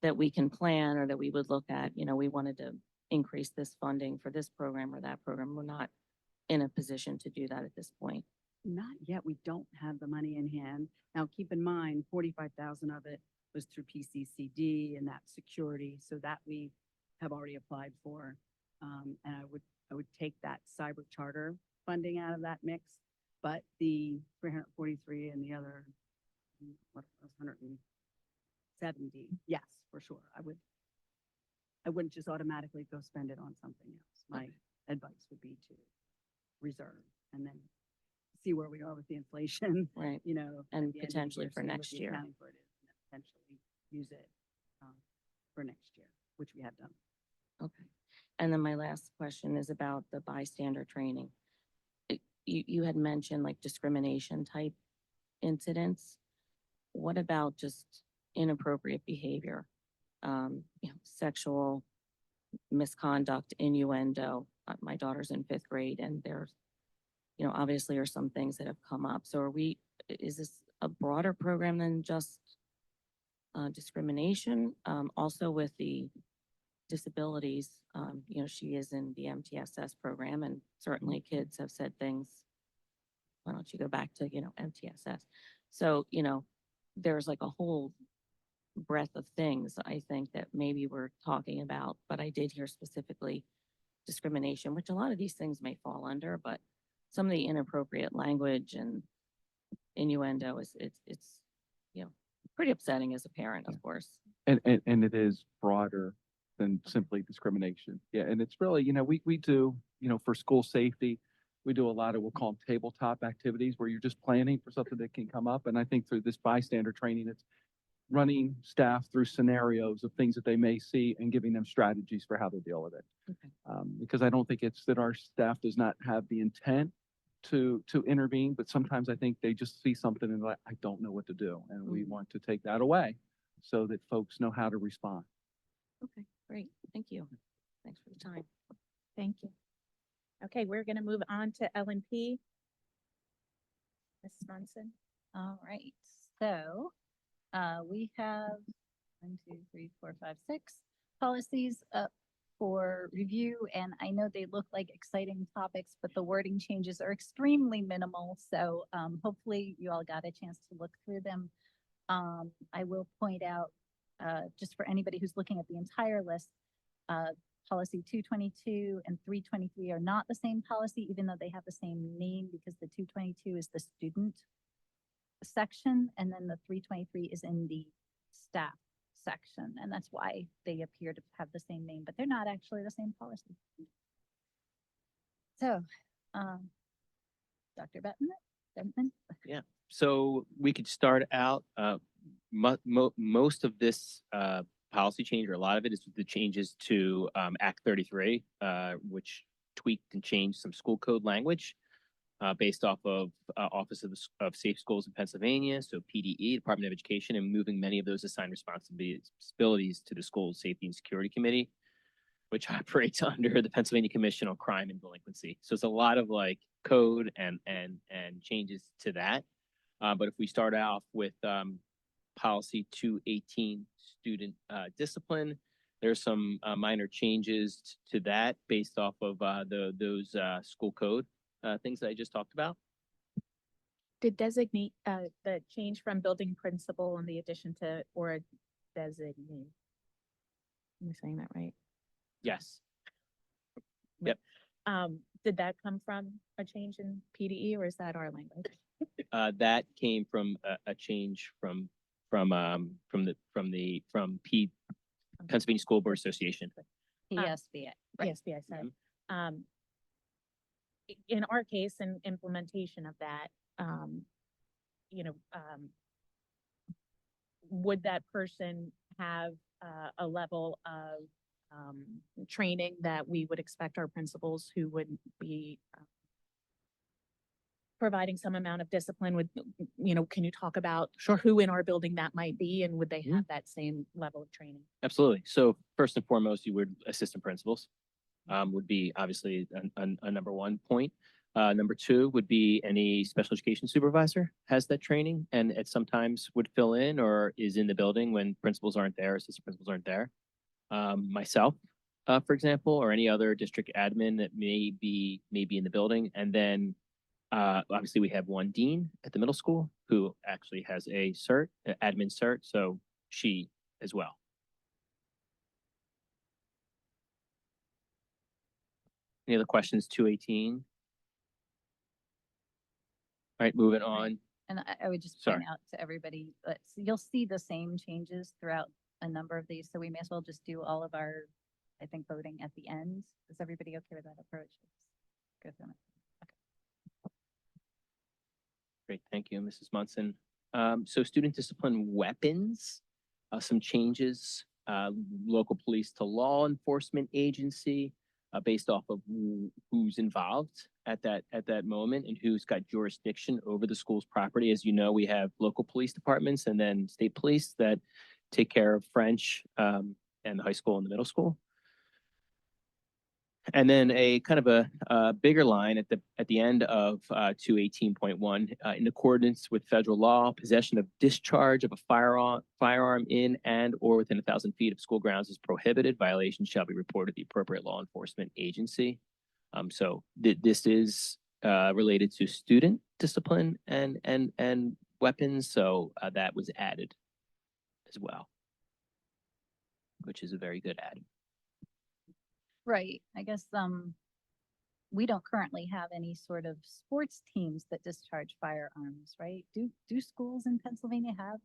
that we can plan or that we would look at, you know, we wanted to increase this funding for this program or that program. We're not in a position to do that at this point. Not yet. We don't have the money in hand. Now, keep in mind, 45,000 of it was through PCCD and that security, so that we have already applied for. And I would take that cyber charter funding out of that mix, but the 343 and the other, what was 170, yes, for sure. I would I wouldn't just automatically go spend it on something else. My advice would be to reserve and then see where we are with the inflation, Right. you know. at And the end of the potentially year, for see what next the year. accounting for it is, and then potentially use it for next year, which we have done. Okay. And then my last question is about the bystander training. You had mentioned like discrimination type incidents. What about just inappropriate behavior? Sexual misconduct, innuendo. My daughter's in 5th grade and there's, obviously are some things that have come up. So is this a broader program than just discrimination? Also with the disabilities, she is in the MTSS program and certainly kids have said things. Why don't you go back to, MTSS? So, there's like a whole breadth of things I think that maybe we're talking about, but I did hear specifically discrimination, which a lot of these things may fall under, but some of the inappropriate language and innuendo it's pretty upsetting as a parent, of course. And it is broader than simply discrimination. Yeah, and it's really, we do, for school safety, we do a lot of, we'll call them tabletop activities where you're just planning for something that can come up. And I think through this bystander training, it's running staff through scenarios of things that they may see and giving them strategies for how to deal with it. Okay. Because I don't think it's that our staff does not have the intent to intervene, but sometimes I think they just see something and like, I don't know what to do. And we want to take that away so that folks know how to respond. Okay, great. Thank you. Thanks for the time. Thank you. Okay, we're gonna move on to L&P. Ms. Munson. All right, so we have 1, 2, 3, 4, 5, 6 policies up for review, and I know they look like exciting topics, but the wording changes are extremely minimal. So hopefully you all got a chance to look through them. I will point out, just for anybody who's looking at the entire list, policy 222 and 323 are not the same policy, even though they have the same name, because the 222 is the student section, and then the 323 is in the staff section, and that's why they appear to have the same name, but they're not actually the same policy. So, Dr. Bettman? So we could start out, most of this policy change, or a lot of it, is the changes to Act 33, which tweaked and changed some school code language based off of Office of Safe Schools in Pennsylvania, so PDE, Department of Education, and moving many of those assigned responsibilities to the School Safety and Security Committee, which operates under the Pennsylvania Commission on Crime and Delinquency. So it's a lot of like code and changes to that. But if we start off with policy 218, student discipline, there's some minor changes to that based off of those school code things that I just talked about. Did designate, the change from building principal and the addition to, or a designate? Am I saying that right? Yes. Yep. Did that come from a change in PDE or is that our language? That came from a change from Pennsylvania School Board Association. PSBA. PSBA, sorry. In our case, in implementation of that, would that person have a level of training that we would expect our principals who would be providing some amount of discipline with, can you talk about who in our building that might be, and would they have that same level of training? Absolutely. So first and foremost, you would assistant principals would be obviously a number one point. Number two would be any special education supervisor has that training and it sometimes would fill in or is in the building when principals aren't there, assistant principals aren't there. Myself, for example, or any other district admin that may be in the building. And then obviously we have one dean at the middle school who actually has a cert, admin cert, so she as well. Any other questions? 218. All right, moving on. And I would just point out to everybody that you'll see the same changes throughout a number of these, so we may as well just do all of our I think, voting at the end. Is everybody okay with that approach? Go through it. Great, thank you, Mrs. Munson. So student discipline weapons, some changes, local police to law enforcement agency, based off of who's involved at that moment and who's got jurisdiction over the school's property. As you know, we have local police departments and then state police that take care of French, and the high school and the middle school. And then a kind of a bigger line at the end of 218.1, in accordance with federal law, possession of discharge of a firearm in and or within 1,000 feet of school grounds is prohibited. Violations shall be reported to the appropriate law enforcement agency. So this is related to student discipline and weapons. So that was added as well, which is a very good add. Right, I guess, we don't currently have any sort of sports teams that discharge firearms, right? Do schools in Pennsylvania have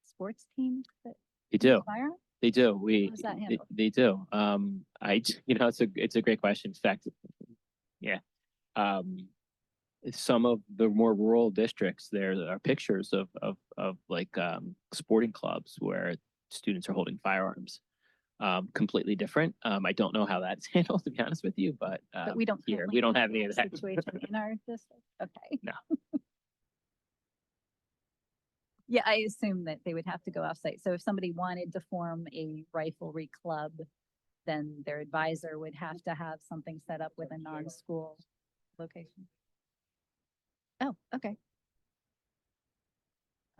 sports teams that They do. use firearms? They do. We, How is that they, handled? they do. It's a great question. In fact, yeah. Some of the more rural districts, there are pictures of like sporting clubs where students are holding firearms. Completely different. I don't know how that's handled, to be honest with you, but But we don't. here, currently we don't have any of that. Situation in our district, okay. No. Yeah, I assume that they would have to go off-site. So if somebody wanted to form a riflery club, then their advisor would have to have something set up with a non-school location. Oh, okay.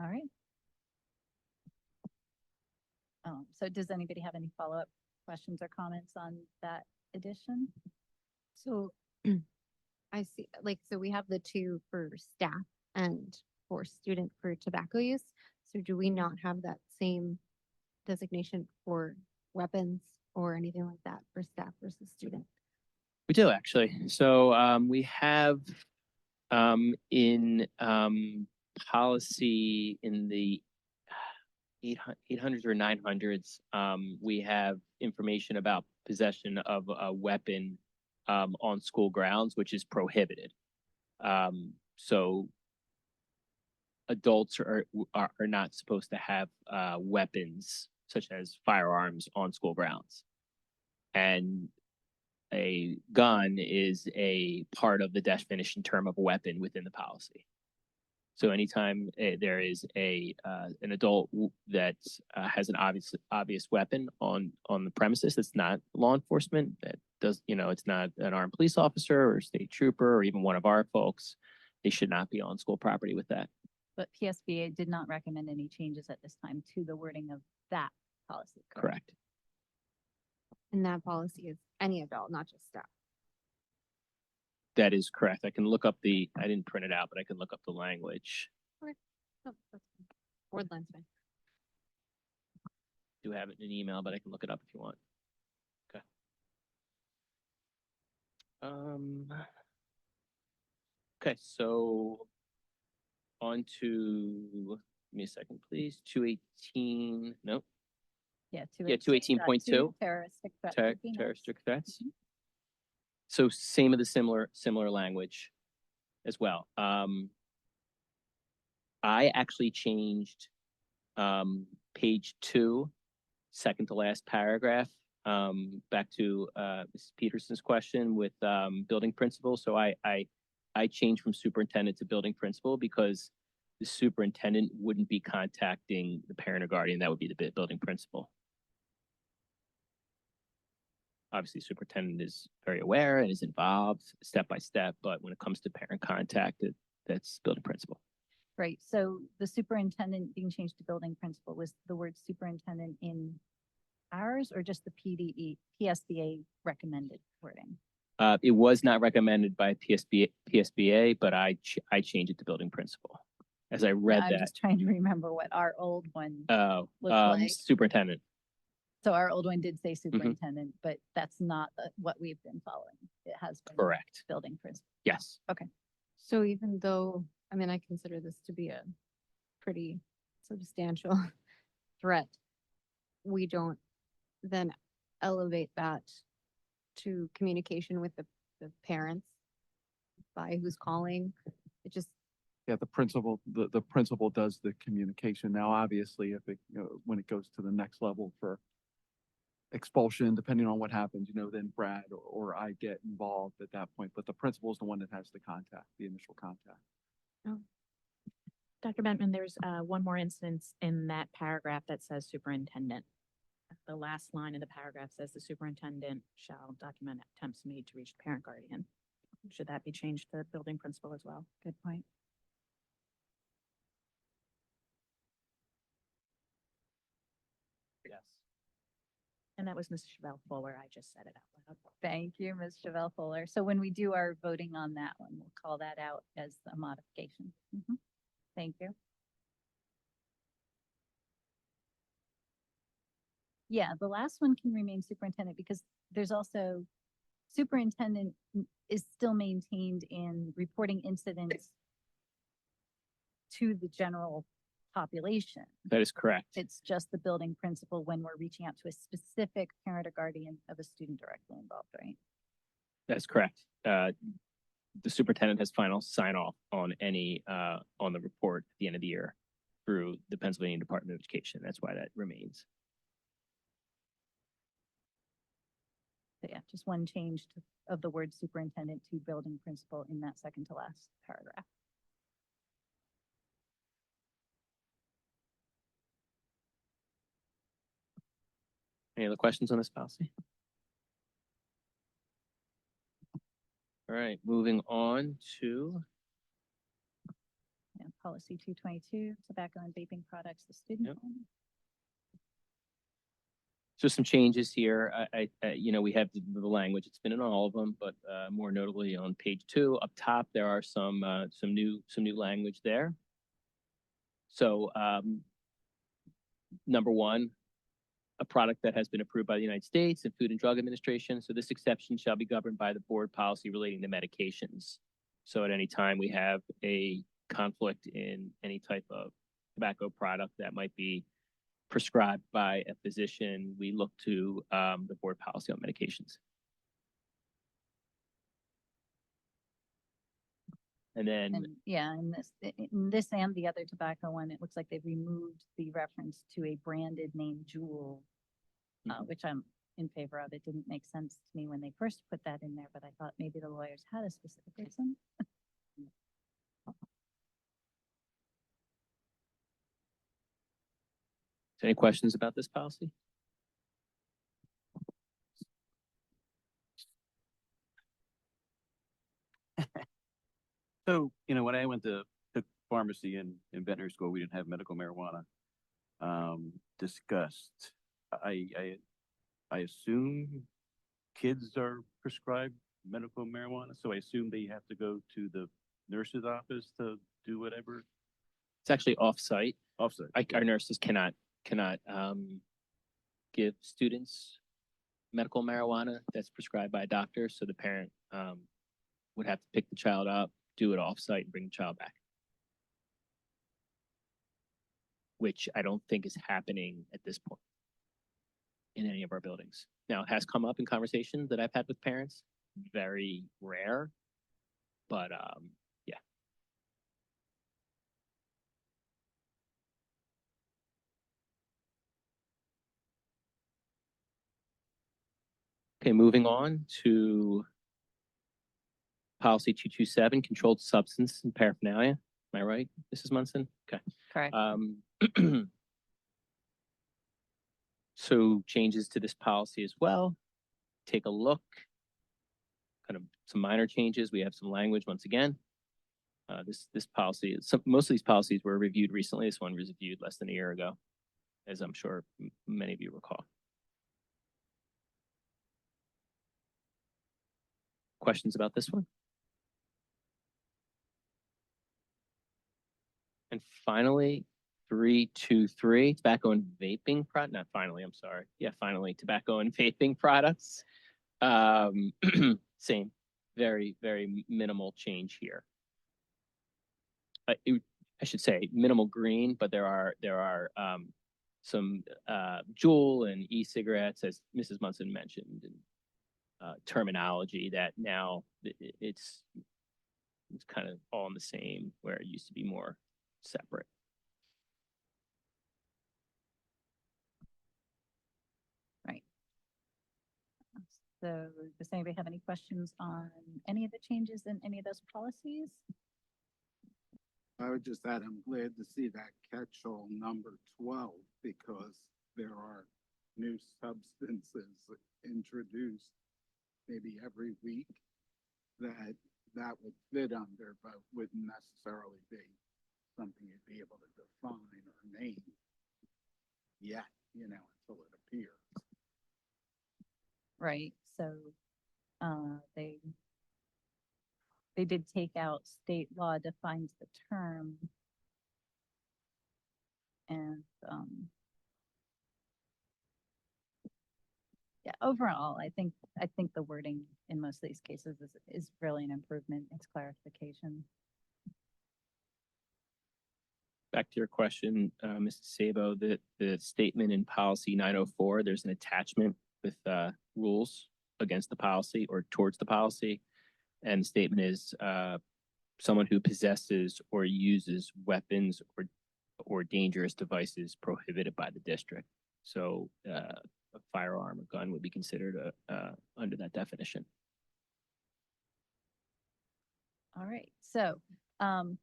All right. So does anybody have any follow-up questions or comments on that addition? So I see, like, so we have the two for staff and for student for tobacco use. So do we not have that same designation for weapons or anything like that for staff versus student? We do actually. So we have in policy in the 800s or 900s, we have information about possession of a weapon on school grounds, which is prohibited. So adults are not supposed to have weapons such as firearms on school grounds. And a gun is a part of the definition term of a weapon within the policy. So anytime there is an adult that has an obvious weapon on the premises, that's not law enforcement, that does, it's not an armed police officer or state trooper or even one of our folks, they should not be on school property with that. But PSBA did not recommend any changes at this time to the wording of that policy. Correct. And that policy is any adult, not just staff. That is correct. I can look up I didn't print it out, but I can look up the language. Oh, that's fine. Word line's fine. Do have it in an email, but I can look it up if you want. Okay. Okay, so on to, give me a second, please. 218, nope. Yeah. Yeah, 218.2. Terroristic threat. Terroristic threats. So same of the similar language as well. I actually changed page 2, second to last paragraph, back to Mrs. Peterson's question with building principal. So I changed from superintendent to building principal because the superintendent wouldn't be contacting the parent or guardian. That would be the building principal. Obviously, superintendent is very aware and is involved step by step, but when it comes to parent contact, that's building principal. Right, so the superintendent being changed to building principal, was the word superintendent in ours or just the PSBA recommended wording? It was not recommended by PSBA, but I changed it to building principal. As I read I'm that. just trying to remember what our old one Oh, looked like. superintendent. So our old one did say superintendent, but that's not what we've been following. It has been Correct. building principal. Yes. Okay. So even though, I mean, I consider this to be a pretty substantial threat, we don't then elevate that to communication with the parents by who's calling. It just, Yeah, the principal does the communication. Now, obviously, if it, when it goes to the next level for expulsion, depending on what happens, then Brad or I get involved at that point, but the principal is the one that has the contact, the initial contact. Dr. Bentman, there's one more instance in that paragraph that says superintendent. The last line of the paragraph says the superintendent shall document attempts made to reach parent guardian. Should that be changed to building principal as well? Good point. Yes. And that was Mrs. Chevelle Fuller. I just said it out loud. Thank you, Ms. Chevelle Fuller. So when we do our voting on that one, we'll call that out as a modification. Thank you. Yeah, the last one can remain superintendent because there's also superintendent is still maintained in reporting incidents to the general population. That is correct. It's just the building principal when we're reaching out to a specific parent or guardian of a student directly involved, right? That's correct. The superintendent has final sign off on any, on the report at the end of the year through the Pennsylvania Department of Education. That's why that remains. So yeah, just one change of the word superintendent to building principal in that second to last paragraph. Any other questions on this policy? All right, moving on to, Yeah, policy 222, tobacco and vaping products, the student. Yep. home. so some changes here. We have the language. It's been in all of them, but more notably on page 2 up top, there are some new language there. So number 1, a product that has been approved by the United States and Food and Drug Administration. So this exception shall be governed by the board policy relating to medications. So at any time we have a conflict in any type of tobacco product that might be prescribed by a physician, we look to the board policy on medications. And then, And yeah, in this and the other tobacco one, it looks like they've removed the reference to a branded name Juul, which I'm in favor of. It didn't make sense to me when they first put that in there, but I thought maybe the lawyers had a specific reason. any questions about this policy? So, when I went to pharmacy in veterinary school, we didn't have medical marijuana discussed. I assume kids are prescribed medical marijuana, so I assume they have to go to the nurse's office to do whatever. It's actually off-site. Offsite. Our nurses cannot give students medical marijuana that's prescribed by a doctor. So the parent would have to pick the child up, do it off-site, and bring the child back. Which I don't think is happening at this point in any of our buildings. Now, it has come up in conversations that I've had with parents, very rare, but yeah. Okay, moving on to policy 227, controlled substance and paraphernalia. Am I right, Mrs. Munson? Okay. Correct. So changes to this policy as well. Take a look. Kind of some minor changes. We have some language once again. This policy, most of these policies were reviewed recently. This one was reviewed less than a year ago, as I'm sure many of you recall. Questions about this one? And finally, 323, tobacco and vaping product, not finally, I'm sorry. Yeah, finally, tobacco and vaping products. Same, very, very minimal change here. I should say minimal green, but there are some Juul and e-cigarettes, as Mrs. Munson mentioned, and terminology that now it's kind of all in the same, where it used to be more separate. Right. So does anybody have any questions on any of the changes in any of those policies? I would just add, I'm glad to see that catch-all number 12 because there are new substances introduced maybe every week that would fit under, but wouldn't necessarily be something you'd be able to define or name yet, until it appears. Right, so, they did take out state law defines the term. And, yeah, overall, I think the wording in most of these cases is really an improvement. It's clarification. Back to your question, Mrs. Sabo, the statement in policy 904, there's an attachment with rules against the policy or towards the policy. And the statement is someone who possesses or uses weapons or dangerous devices prohibited by the district. So a firearm or gun would be considered under that definition. All right, so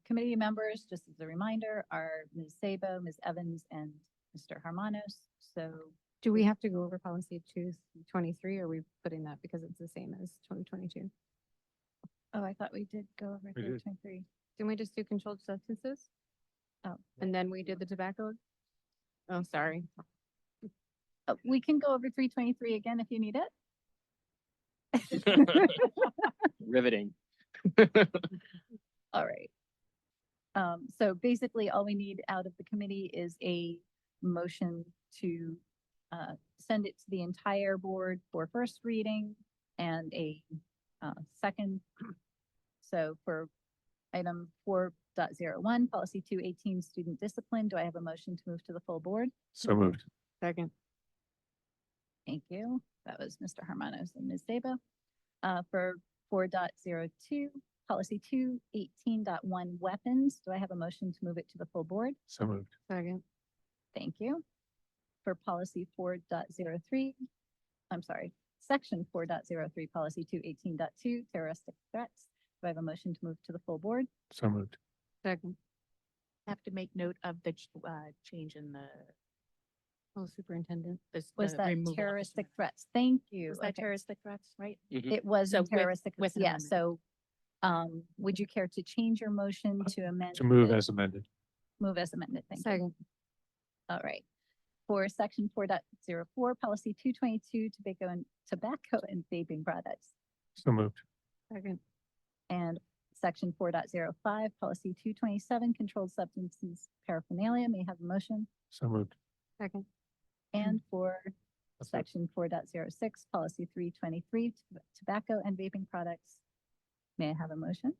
committee members, just as a reminder, are Ms. Sabo, Ms. Evans, and Mr. Hermanos. So Do we have to go over policy 223, or are we putting that because it's the same as 2022? oh, I thought we did go over We did. 323. Didn't we just do controlled substances? Oh. And then we did the tobacco? Oh, sorry. Oh, we can go over 323 again if you need it. Riveting. All right. So basically, all we need out of the committee is a motion to send it to the entire board for first reading and a second. So for item 4.01, policy 218, student discipline, do I have a motion to move to the full board? So moved. Second. Thank you. That was Mr. Hermanos and Ms. Sabo. For 4.02, policy 218.1 weapons, do I have a motion to move it to the full board? So moved. Second. Thank you. For policy 4.03, I'm sorry, section 4.03, policy 218.2, terroristic threats, do I have a motion to move to the full board? So moved. Second. Have to make note of the change in the, Oh, superintendent. Was that terroristic threats? Thank you. was that Okay. terroristic threats, right? It was So in with- terroristic, with an yeah, amendment. so, would you care to change your motion to amend? To move the- as amended. Move as amended, thank you. Second. All right. For section 4.04, policy 222, tobacco and vaping products. So moved. Second. And section 4.05, policy 227, controlled substances paraphernalia, may I have a motion. So moved. Second. And for That's it. section 4.06, policy 323, tobacco and vaping products, may I have a motion?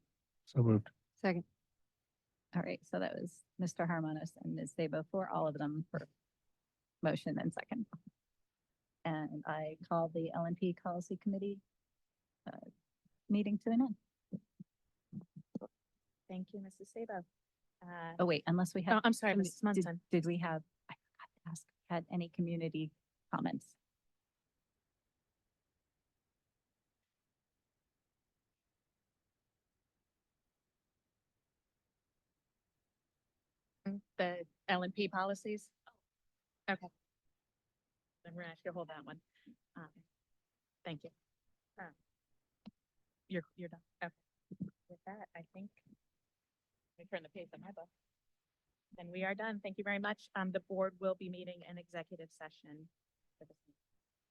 So moved. Second. All right, so that was Mr. Harmonos and Ms. Sabo for all of them for motion and second. And I call the LNP Policy Committee meeting to an end. Thank you, Mrs. Sabo. Oh, wait, unless we Oh, have. I'm sorry, commu- Mrs. Munson. Did we have, I forgot to ask, had any community comments? The LNP policies? Okay. Then we're gonna have to hold that one. Thank you. You're done. Okay. With that, I think. Let me turn the page on my book. Then we are done. Thank you very much. The board will be meeting an executive session for this